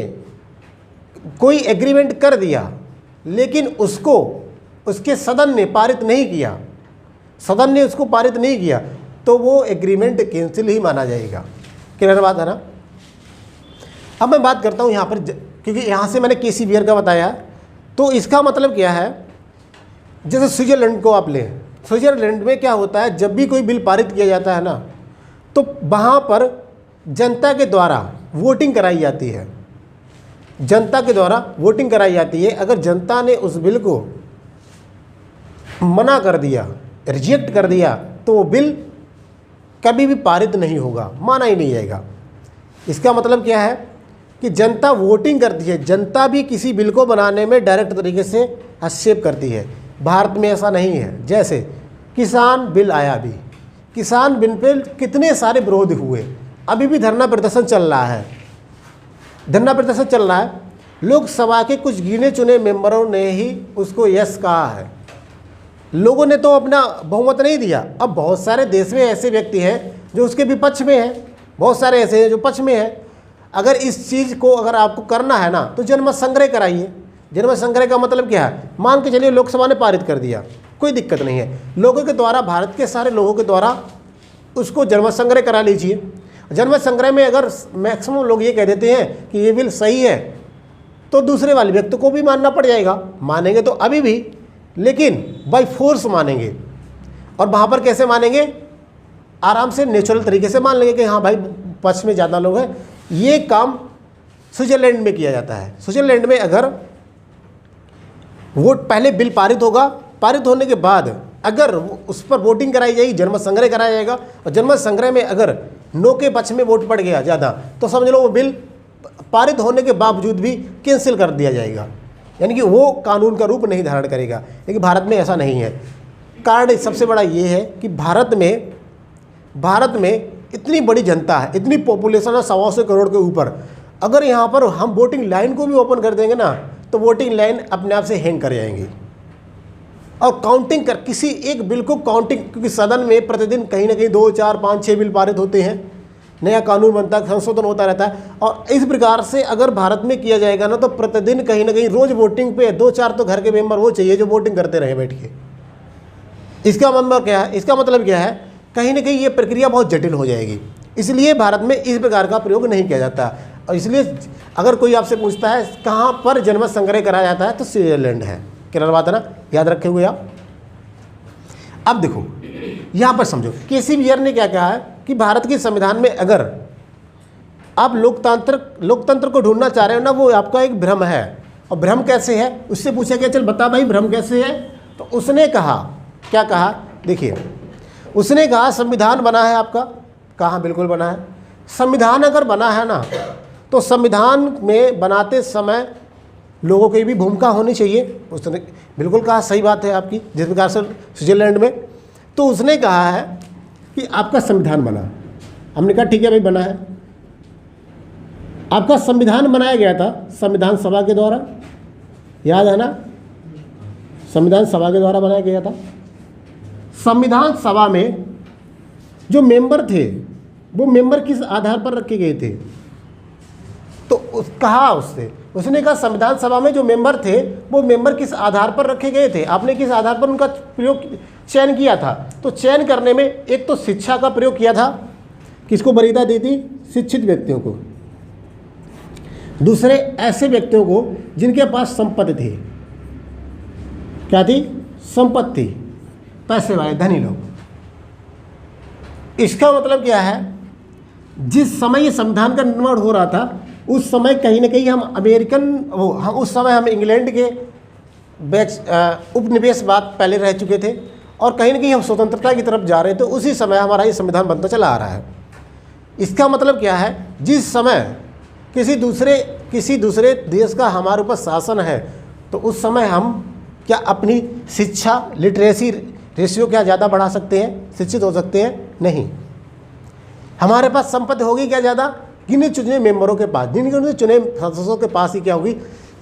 कोई एग्रीमेंट कर दिया लेकिन उसको उसके सदन ने पारित नहीं किया, सदन ने उसको पारित नहीं किया, तो वो एग्रीमेंट कैंसिल ही माना जाएगा। क्लियर बात है ना। अब मैं बात करता हूँ यहाँ पर, क्योंकि यहाँ से मैंने केसी बियर का बताया, तो इसका मतलब क्या है, जैसे स्विट्जरलैंड को आप लें, स्विट्जरलैंड में क्या होता है, जब भी कोई बिल पारित किया जाता है ना तो वहाँ पर जनता के द्वारा वोटिंग कराई जाती है, जनता के द्वारा वोटिंग कराई जाती है। अगर जनता ने उस बिल को मना कर दिया, रिजेक्ट कर दिया, तो वो बिल कभी भी पारित नहीं होगा, माना ही नहीं जाएगा। इसका मतलब क्या है कि जनता वोटिंग करती है, जनता भी किसी बिल को बनाने में डायरेक्ट तरीके से हस्तक्षेप करती है। भारत में ऐसा नहीं है। जैसे किसान बिल आया, अभी किसान बिल पे कितने सारे विरोध हुए, अभी भी धरना प्रदर्शन चल रहा है, धरना प्रदर्शन चल रहा है। लोकसभा के कुछ गिने चुने मेंबरों ने ही उसको यस कहा है, लोगों ने तो अपना बहुमत नहीं दिया। अब बहुत सारे देश में ऐसे व्यक्ति हैं जो उसके विपक्ष में हैं, बहुत सारे ऐसे हैं जो पक्ष में हैं। अगर इस चीज़ को अगर आपको करना है ना तो जनमत संग्रह कराइए। जनमत संग्रह का मतलब क्या है, मान के चलिए लोकसभा ने पारित कर दिया, कोई दिक्कत नहीं है, लोगों के द्वारा, भारत के सारे लोगों के द्वारा उसको जनमत संग्रह करा लीजिए। जनमत संग्रह में अगर मैक्सिमम लोग ये कह देते हैं कि ये बिल सही है तो दूसरे वाले व्यक्ति को भी मानना पड़ जाएगा, मानेंगे तो अभी भी, लेकिन बाय फोर्स मानेंगे। और वहाँ पर कैसे मानेंगे, आराम से नेचुरल तरीके से मान लेंगे कि हाँ भाई पक्ष में ज़्यादा लोग हैं। ये काम स्विट्जरलैंड में किया जाता है। स्विट्जरलैंड में अगर वोट पहले बिल पारित होगा, पारित होने के बाद अगर उस पर वोटिंग कराई जाएगी, जनमत संग्रह कराया जाएगा, और जनमत संग्रह में अगर नो के पक्ष में वोट पड़ गया ज़्यादा तो समझ लो वो बिल पारित होने के बावजूद भी कैंसिल कर दिया जाएगा, यानी कि वो कानून का रूप नहीं धारण करेगा। लेकिन भारत में ऐसा नहीं है। कारण सबसे बड़ा ये है कि भारत में इतनी बड़ी जनता है, इतनी पॉपुलेशन है 125 करोड़ के ऊपर। अगर यहाँ पर हम वोटिंग लाइन को भी ओपन कर देंगे ना तो वोटिंग लाइन अपने आप से हैंग कर जाएंगी। और काउंटिंग कर किसी एक बिल को काउंटिंग, क्योंकि सदन में प्रतिदिन कहीं ना कहीं 2, 4, 5, 6 बिल पारित होते हैं, नया कानून बनता है, संशोधन होता रहता है। और इस प्रकार से अगर भारत में किया जाएगा ना तो प्रतिदिन कहीं ना कहीं रोज़ वोटिंग पे 2, 4 तो घर के मेंबर वो चाहिए जो वोटिंग करते रहे बैठ के। इसका मतलब क्या है, इसका मतलब क्या है, कहीं ना कहीं ये प्रक्रिया बहुत जटिल हो जाएगी, इसलिए भारत में इस प्रकार का प्रयोग नहीं किया जाता। और इसलिए अगर कोई आपसे पूछता है कहाँ पर जनमत संग्रह कराया जाता है तो स्विट्जरलैंड है। क्लियर बात है ना, याद रखे हुए आप। अब देखो यहाँ पर समझो, केसी बियर ने क्या कहा है कि भारत के संविधान में अगर आप लोकतंत्र को ढूंढना चाह रहे हो ना, वो आपका एक भ्रम है। और भ्रम कैसे है, उससे पूछा गया चल बता भाई भ्रम कैसे है, तो उसने कहा, क्या कहा, देखिए उसने कहा संविधान बना है आपका, कहा बिल्कुल बना है। संविधान अगर बना है ना, तो संविधान में बनाते समय लोगों की भी भूमिका होनी चाहिए। उसने बिल्कुल कहा, सही बात है आपकी, जिस प्रकार से स्विट्जरलैंड में। तो उसने कहा है कि आपका संविधान बना, हमने कहा ठीक है भाई बना है। आपका संविधान बनाया गया था संविधान सभा के द्वारा, याद है ना, संविधान सभा के द्वारा बनाया गया था। संविधान सभा में जो मेंबर थे वो मेंबर किस आधार पर रखे गए थे, तो कहा उसने कहा संविधान सभा में जो मेंबर थे वो मेंबर किस आधार पर रखे गए थे, आपने किस आधार पर उनका प्रयोग चयन किया था। तो चयन करने में एक तो शिक्षा का प्रयोग किया था, किसको वरीयता दी थी, शिक्षित व्यक्तियों को। दूसरे ऐसे व्यक्तियों को जिनके पास संपत्ति थी, क्या थी, संपत्ति, पैसे वाले धनी लोग। इसका मतलब क्या है, जिस समय ये संविधान का निर्माण हो रहा था उस समय कहीं ना कहीं हम उस समय हम इंग्लैंड के उपनिवेशवाद पहले रह चुके थे और कहीं ना कहीं हम स्वतंत्रता की तरफ जा रहे थे। उसी समय हमारा ये संविधान बनता चला आ रहा है। इसका मतलब क्या है, जिस समय किसी दूसरे देश का हमारे ऊपर शासन है तो उस समय हम क्या अपनी शिक्षा लिटरेसी रेशियो क्या ज़्यादा बढ़ा सकते हैं, शिक्षित हो सकते हैं, नहीं। हमारे पास संपत्ति होगी क्या ज़्यादा, गिने चुने मेंबरों के पास, जिनके चुने सदस्यों के पास ही क्या होगी,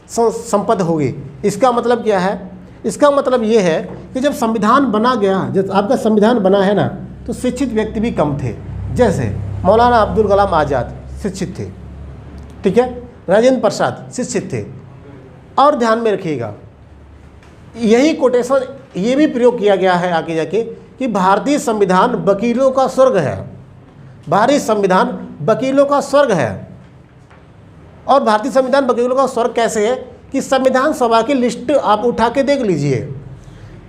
संपत्ति होगी। इसका मतलब क्या है, इसका मतलब ये है कि जब संविधान बना गया, जब आपका संविधान बना है ना, तो शिक्षित व्यक्ति भी कम थे। जैसे मौलाना अब्दुल कलाम आज़ाद शिक्षित थे, ठीक है, राजेंद्र प्रसाद शिक्षित थे। और ध्यान में रखिएगा, यही कोटेशन ये भी प्रयोग किया गया है आगे जाके कि भारतीय संविधान वकीलों का स्वर्ग है। भारतीय संविधान वकीलों का स्वर्ग है। और भारतीय संविधान वकीलों का स्वर्ग कैसे है कि संविधान सभा की लिस्ट आप उठा के देख लीजिए।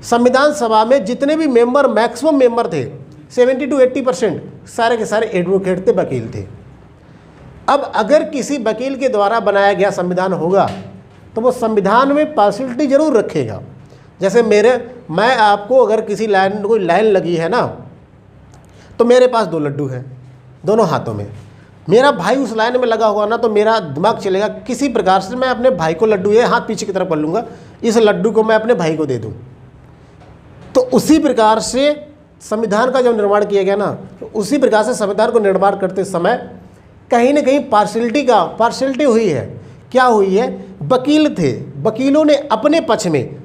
संविधान सभा में जितने भी मेंबर, मैक्सिमम मेंबर थे 70 to 80%, सारे के सारे एडवोकेट थे, वकील थे। अब अगर किसी वकील के द्वारा बनाया गया संविधान होगा तो वो संविधान में पार्शियलिटी जरूर रखेगा। जैसे मैं आपको अगर कोई लाइन लगी है ना, तो मेरे पास 2 लड्डू हैं दोनों हाथों में, मेरा भाई उस लाइन में लगा हुआ ना, तो मेरा दिमाग चलेगा किसी प्रकार से मैं अपने भाई को लड्डू ये हाथ पीछे की तरफ कर लूँगा, इस लड्डू को मैं अपने भाई को दे दूँ। तो उसी प्रकार से संविधान का जब निर्माण किया गया ना, तो उसी प्रकार से संविधान को निर्माण करते समय कहीं ना कहीं पार्शियलिटी हुई है। क्या हुई है, वकील थे, वकीलों ने अपने पक्ष में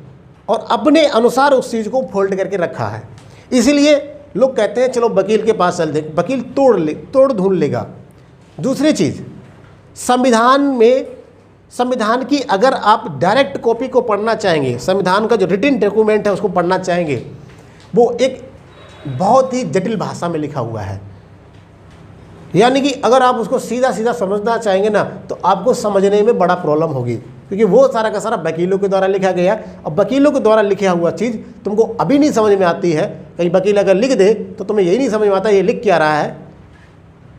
और अपने अनुसार उस चीज़ को फोल्ड करके रखा है। इसीलिए लोग कहते हैं चलो वकील के पास चल दे, वकील तोड़ ढूंढ लेगा। दूसरी चीज़, संविधान की अगर आप डायरेक्ट कॉपी को पढ़ना चाहेंगे, संविधान का जो रिटन डॉक्यूमेंट है उसको पढ़ना चाहेंगे, वो एक बहुत ही जटिल भाषा में लिखा हुआ है। यानी कि अगर आप उसको सीधा सीधा समझना चाहेंगे ना, तो आपको समझने में बड़ा प्रॉब्लम होगी, क्योंकि वो सारा का सारा वकीलों के द्वारा लिखा गया। और वकीलों के द्वारा लिखा हुआ चीज़ तुमको अभी नहीं समझ में आती है। कहीं वकील अगर लिख दे तो तुम्हें यही नहीं समझ में आता ये लिख क्या रहा है,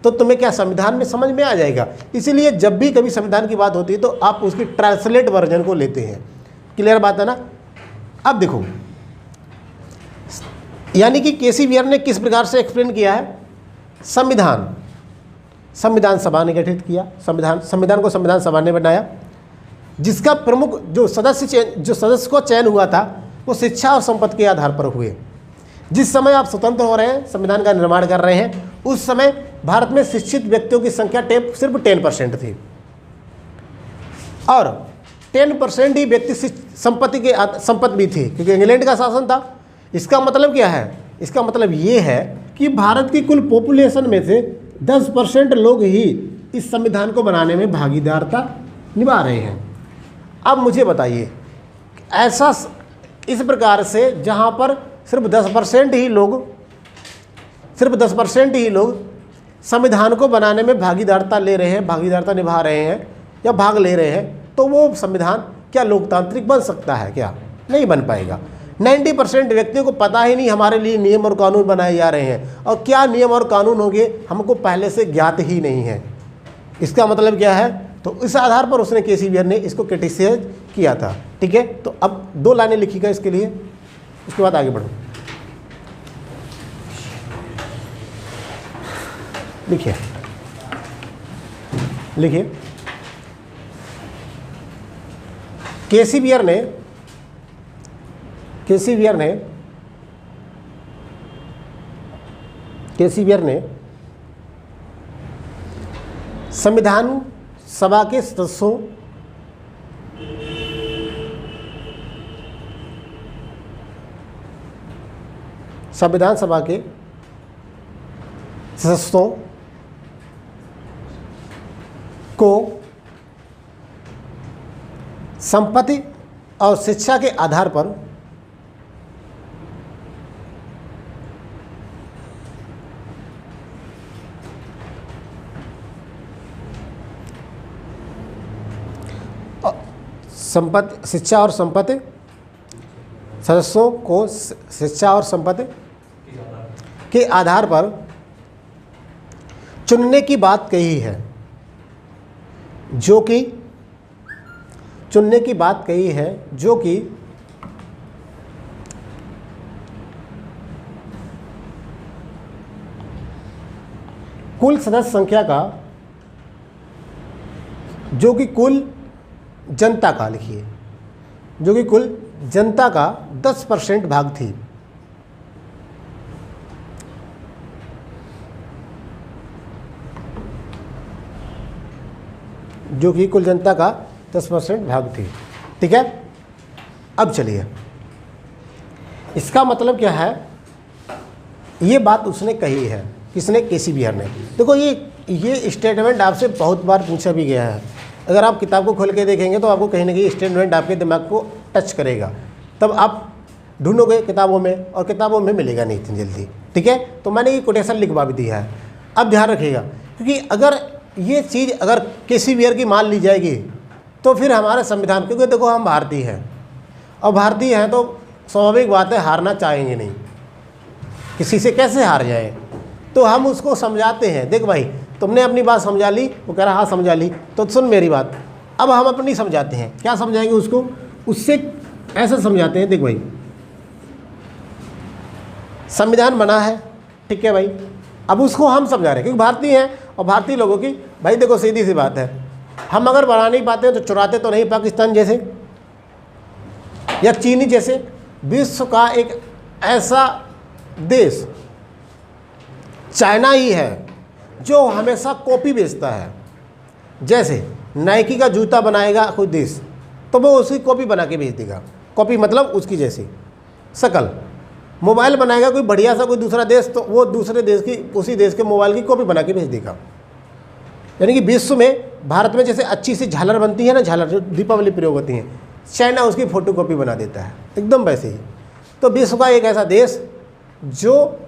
तो तुम्हें क्या संविधान में समझ में आ जाएगा। इसीलिए जब भी कभी संविधान की बात होती है तो आप उसकी ट्रांसलेट वर्जन को लेते हैं। क्लियर बात है ना। अब देखो, यानी कि केसी बियर ने किस प्रकार से एक्सप्लेन किया है, संविधान सभा ने गठित किया, संविधान को संविधान सभा ने बनाया, जिसका प्रमुख जो सदस्य को चयन हुआ था वो शिक्षा और संपत्ति के आधार पर हुए। जिस समय आप स्वतंत्र हो रहे हैं, संविधान का निर्माण कर रहे हैं, उस समय भारत में शिक्षित व्यक्तियों की संख्या सिर्फ 10% थी और 10% ही व्यक्ति संपत्ति भी थी, क्योंकि इंग्लैंड का शासन था। इसका मतलब क्या है, इसका मतलब ये है कि भारत की कुल पॉपुलेशन में से 10% लोग ही इस संविधान को बनाने में भागीदारता निभा रहे हैं। अब मुझे बताइए, ऐसा इस प्रकार से जहाँ पर सिर्फ 10% ही लोग संविधान को बनाने में भागीदारता निभा रहे हैं या भाग ले रहे हैं, तो वो संविधान क्या लोकतांत्रिक बन सकता है? क्या नहीं बन पाएगा। 90% व्यक्तियों को पता ही नहीं हमारे लिए नियम और कानून बनाए जा रहे हैं, और क्या नियम और कानून होंगे हमको पहले से ज्ञात ही नहीं है। इसका मतलब क्या है? तो इस आधार पर उसने केसी बियर ने इसको क्रिटिसाइज किया था। ठीक है, तो अब 2 लाइनें लिखिएगा इसके लिए, उसके बाद आगे बढ़ो। लिखिए केसी बियर ने संविधान सभा के सदस्यों को संपत्ति और शिक्षा के आधार पर शिक्षा और संपत्ति सदस्यों को शिक्षा और संपत्ति के आधार पर चुनने की बात कही है, जो कि कुल सदस्य संख्या का, जो कि कुल जनता का, लिखिए, जो कि कुल जनता का 10% भाग थी। जो कि कुल जनता का 10% भाग थी। ठीक है, अब चलिए, इसका मतलब क्या है? ये बात उसने कही है, किसने? केसी बियर ने। देखो ये स्टेटमेंट आपसे बहुत बार पूछा भी गया है। अगर आप किताब को खोल के देखेंगे तो आपको कहीं ना कहीं स्टेटमेंट आपके दिमाग को टच करेगा, तब आप ढूंढोगे किताबों में, और किताबों में मिलेगा नहीं इतनी जल्दी। ठीक है, तो मैंने ये कोटेशन लिखवा भी दिया है। अब ध्यान रखिएगा, क्योंकि अगर ये चीज़ अगर केसी बियर की मान ली जाएगी तो फिर हमारे संविधान, क्योंकि देखो हम भारतीय हैं, और भारतीय हैं तो स्वाभाविक बात है हारना चाहेंगे नहीं, किसी से कैसे हार जाए, तो हम उसको समझाते हैं। देख भाई, तुमने अपनी बात समझा ली, वो कह रहा हाँ समझा ली, तो सुन मेरी बात। अब हम अपनी समझाते हैं। क्या समझाएंगे उसको? उससे ऐसा समझाते हैं, देख भाई संविधान बना है, ठीक है भाई, अब उसको हम समझा रहे हैं, क्योंकि भारतीय हैं, और भारतीय लोगों की भाई देखो सीधी सी बात है, हम अगर बना नहीं पाते तो चुराते तो नहीं पाकिस्तान जैसे या चीनी जैसे। विश्व का एक ऐसा देश चाइना ही है जो हमेशा कॉपी बेचता है। जैसे नाइकी का जूता बनाएगा कोई देश तो वो उसकी कॉपी बना के बेच देगा, कॉपी मतलब उसकी जैसी शकल। मोबाइल बनाएगा कोई बढ़िया सा कोई दूसरा देश तो वो दूसरे देश की, उसी देश के मोबाइल की कॉपी बना के भेज देगा। यानी कि विश्व में, भारत में जैसे अच्छी सी झालर बनती है ना, झालर जो दीपावली प्रयोग होती हैं, चाइना उसकी फ़ोटो कॉपी बना देता है, एकदम वैसे ही। तो विश्व का एक ऐसा देश जो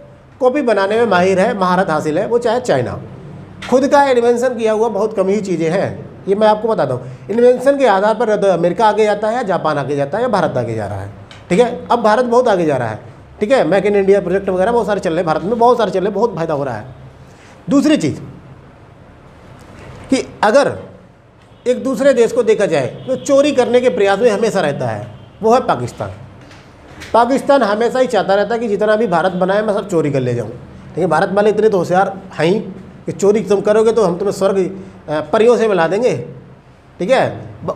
कॉपी बनाने में माहिर है, महारत हासिल है, वो चाहे चाइना। खुद का इन्वेंशन किया हुआ बहुत कम ही चीज़ें हैं, ये मैं आपको बताता हूँ। इन्वेंशन के आधार पर अमेरिका आगे जाता है, जापान आगे जाता है, या भारत आगे जा रहा है। ठीक है, अब भारत बहुत आगे जा रहा है। ठीक है, मेक इन इंडिया प्रोजेक्ट वगैरह बहुत सारे चल रहे हैं भारत में, बहुत सारे चल रहे हैं, बहुत फायदा हो रहा है। दूसरी चीज़ कि अगर एक दूसरे देश को देखा जाए तो चोरी करने के प्रयास में हमेशा रहता है, वो है पाकिस्तान। पाकिस्तान हमेशा ही चाहता रहता है कि जितना भी भारत बनाए मैं सब चोरी कर ले जाऊँ। लेकिन भारत वाले इतने तो होशियार हैं ही कि चोरी तुम करोगे तो हम तुम्हें स्वर्ग परियों से मिला देंगे। ठीक है,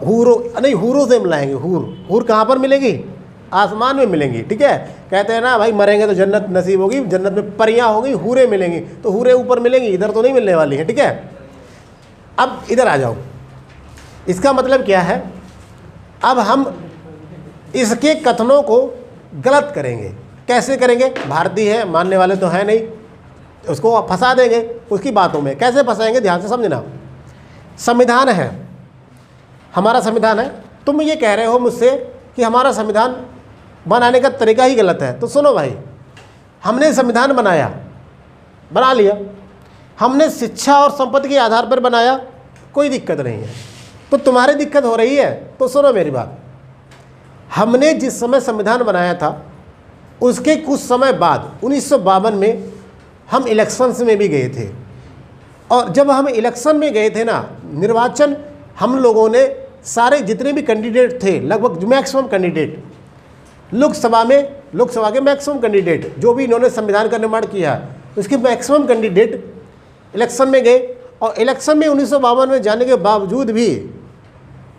हूरों से मिलाएंगे। हूर कहाँ पर मिलेगी? आसमान में मिलेंगी। ठीक है, कहते हैं ना भाई मरेंगे तो जन्नत नसीब होगी, जन्नत में परियां होगी, हूरें मिलेंगी, तो हूरें ऊपर मिलेंगी, इधर तो नहीं मिलने वाली है। ठीक है, अब इधर आ जाओ। इसका मतलब क्या है? अब हम इसके कथनों को गलत करेंगे। कैसे करेंगे? भारतीय है, मानने वाले तो हैं नहीं, उसको फंसा देंगे उसकी बातों में। कैसे फंसाएंगे? ध्यान से समझना। संविधान है, हमारा संविधान है, तुम ये कह रहे हो मुझसे कि हमारा संविधान बनाने का तरीका ही गलत है। तो सुनो भाई, हमने संविधान बना लिया, हमने शिक्षा और संपत्ति के आधार पर बनाया, कोई दिक्कत नहीं है। तो तुम्हारी दिक्कत हो रही है तो सुनो मेरी बात, हमने जिस समय संविधान बनाया था उसके कुछ समय बाद 1952 में हम इलेक्शंस में भी गए थे। और जब हम इलेक्शन में गए थे ना, निर्वाचन, हम लोगों ने सारे जितने भी कैंडिडेट थे, लगभग मैक्सिमम कैंडिडेट लोकसभा के मैक्सिमम कैंडिडेट जो भी इन्होंने संविधान का निर्माण किया उसके मैक्सिमम कैंडिडेट इलेक्शन में गए। और इलेक्शन में 1952 में जाने के बावजूद भी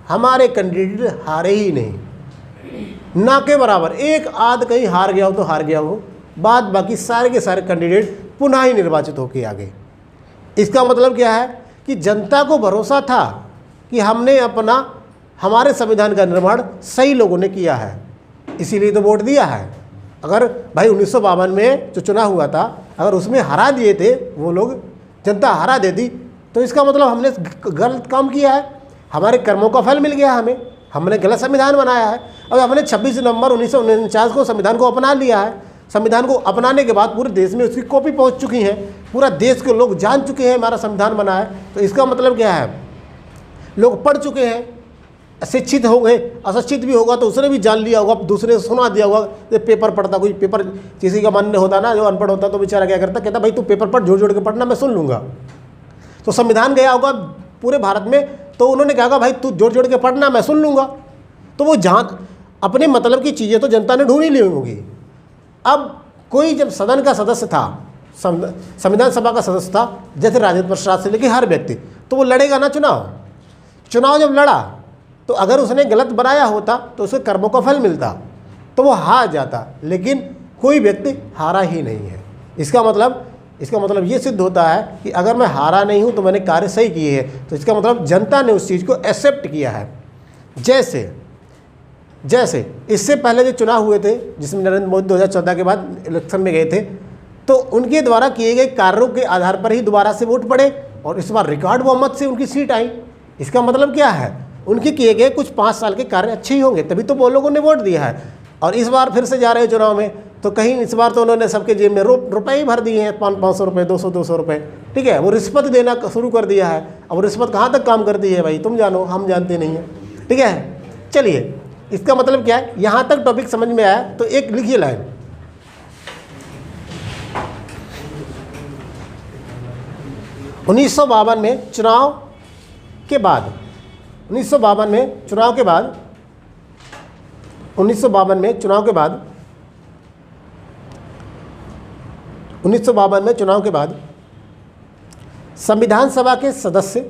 हमारे कैंडिडेट हारे ही नहीं, ना के बराबर। एक आध कहीं हार गया हो तो हार गया हो, बाद बाकी सारे के सारे कैंडिडेट पुनः ही निर्वाचित होकर आ गए। इसका मतलब क्या है कि जनता को भरोसा था कि हमने हमारे संविधान का निर्माण सही लोगों ने किया है, इसीलिए तो वोट दिया है। अगर भाई 1952 में जो चुनाव हुआ था, अगर उसमें हरा दिए थे वो लोग, जनता हरा देती, तो इसका मतलब हमने गलत काम किया है, हमारे कर्मों का फल मिल गया हमें, हमने गलत संविधान बनाया है। अब हमने 26 नवंबर 1949 को संविधान को अपना लिया है। संविधान को अपनाने के बाद पूरे देश में उसकी कॉपी पहुंच चुकी है, पूरा देश के लोग जान चुके हैं हमारा संविधान बना है। तो इसका मतलब क्या है, लोग पढ़ चुके हैं, शिक्षित हो गए, अशिक्षित भी होगा तो उसने भी जान लिया होगा, दूसरे से सुना दिया होगा। ये पेपर पढ़ता, कोई पेपर किसी का मन होता ना, जो अनपढ़ होता तो बेचारा क्या करता, कहता भाई तू पेपर पढ़, जोड़ जोड़ के पढ़ना, मैं सुन लूँगा। तो संविधान गया होगा पूरे भारत में, तो उन्होंने कहा भाई तू जोड़ जोड़ के पढ़ना, मैं सुन लूँगा। तो वो अपने मतलब की चीज़ें तो जनता ने ढूंढ ही ली होंगी। अब कोई जब सदन का सदस्य था, संविधान सभा का सदस्य था, जैसे राजेंद्र प्रसाद से लेकर हर व्यक्ति, तो वो लड़ेगा ना चुनाव जब लड़ा तो अगर उसने गलत बनाया होता तो उसके कर्मों का फल मिलता, तो वो हार जाता। लेकिन कोई व्यक्ति हारा ही नहीं है। इसका मतलब ये सिद्ध होता है कि अगर मैं हारा नहीं हूँ तो मैंने कार्य सही किए हैं। तो इसका मतलब जनता ने उस चीज़ को एक्सेप्ट किया है। जैसे इससे पहले जो चुनाव हुए थे, जिसमें नरेंद्र मोदी 2014 के बाद इलेक्शन में गए थे, तो उनके द्वारा किए गए कार्यों के आधार पर ही दोबारा से वोट पड़े और इस बार रिकॉर्ड बहुमत से उनकी सीट आई। इसका मतलब क्या है, उनके किए गए कुछ 5 साल के कार्य अच्छे ही होंगे, तभी तो वो लोगों ने वोट दिया है। और इस बार फिर से जा रहे हैं चुनाव में, तो कहीं इस बार तो उन्होंने सबके जेब में रुपए ही भर दिए हैं, 500 रुपये, 200 रुपये, ठीक है। वो रिश्वत देना शुरू कर दिया है। अब रिश्वत कहाँ तक काम करती है भाई, तुम जानो, हम जानते नहीं हैं, ठीक है। चलिए, इसका मतलब क्या है, यहाँ तक टॉपिक समझ में आया तो एक लिखिए लाइन, उन्नीस सौ बावन में चुनाव के बाद 1952 में चुनाव के बाद 1952 में चुनाव के बाद 1952 में चुनाव के बाद संविधान सभा के सदस्य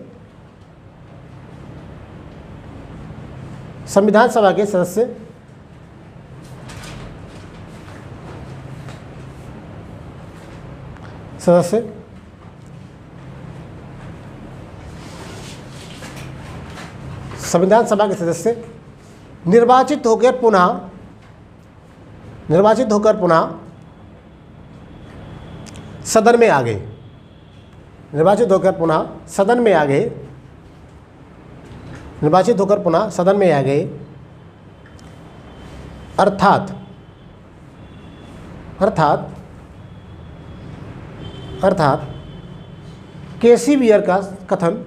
संविधान सभा के सदस्य संविधान सभा के सदस्य निर्वाचित होकर पुनः सदन में आ गए। निर्वाचित होकर पुनः सदन में आ गए। अर्थात केसी बियर का कथन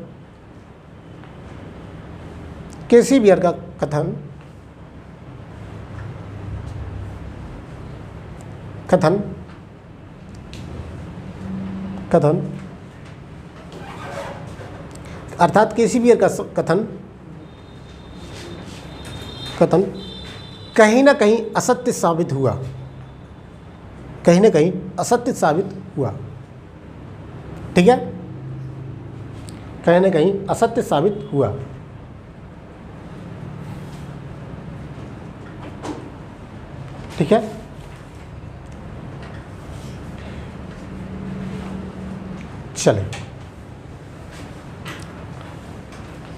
अर्थात केसी बियर का कथन कहीं ना कहीं असत्य साबित हुआ, ठीक है, कहीं ना कहीं असत्य साबित हुआ। ठीक है, चले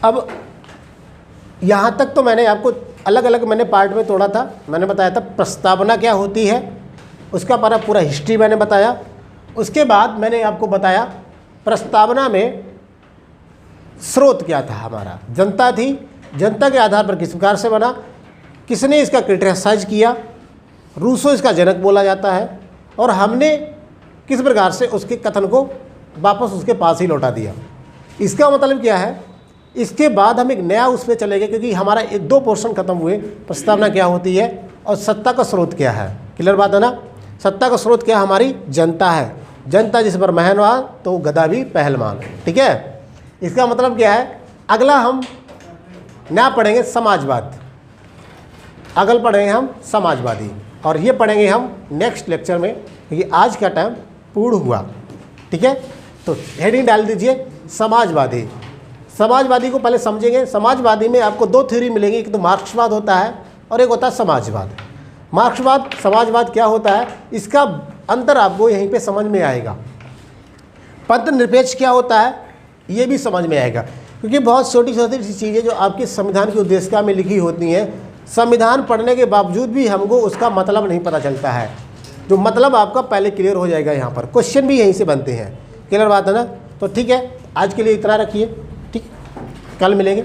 अब यहाँ तक तो मैंने आपको अलग अलग पार्ट में तोड़ा था। मैंने बताया था प्रस्तावना क्या होती है, उसका पूरा हिस्ट्री मैंने बताया। उसके बाद मैंने आपको बताया प्रस्तावना में स्रोत क्या था, हमारा जनता थी, जनता के आधार पर किस प्रकार से बना, किसने इसका क्रिटिसाइज किया, रूसो इसका जनक बोला जाता है, और हमने किस प्रकार से उसके कथन को वापस उसके पास ही लौटा दिया। इसका मतलब क्या है, इसके बाद हम एक नया उस पर चले गए, क्योंकि हमारा एक 2 पोर्शन खत्म हुए। प्रस्तावना क्या होती है और सत्ता का स्रोत क्या है, क्लियर बात है ना। सत्ता का स्रोत क्या हमारी जनता है, जनता जिस पर महनवान तो गदा भी पहलवान, ठीक है। इसका मतलब क्या है, अगला हम नया पढ़ेंगे समाजवाद, अगल पढ़ेंगे हम समाजवादी, और ये पढ़ेंगे हम नेक्स्ट लेक्चर में, क्योंकि आज का टाइम पूर्ण हुआ, ठीक है। तो हेडिंग डाल दीजिए समाजवादी। समाजवादी को पहले समझेंगे। समाजवादी में आपको 2 थ्योरी मिलेंगी, एक तो मार्क्सवाद होता है और एक होता है समाजवाद। मार्क्सवाद समाजवाद क्या होता है, इसका अंतर आपको यहीं पे समझ में आएगा। पंथ निरपेक्ष क्या होता है ये भी समझ में आएगा, क्योंकि बहुत छोटी छोटी सी चीज़ें जो आपके संविधान की उद्देशिका में लिखी होती हैं, संविधान पढ़ने के बावजूद भी हमको उसका मतलब नहीं पता चलता है। जो मतलब आपका पहले क्लियर हो जाएगा, यहाँ पर क्वेश्चन भी यहीं से बनते हैं, क्लियर बात है ना। तो ठीक है, आज के लिए इतना रखिए, ठीक, कल मिलेंगे।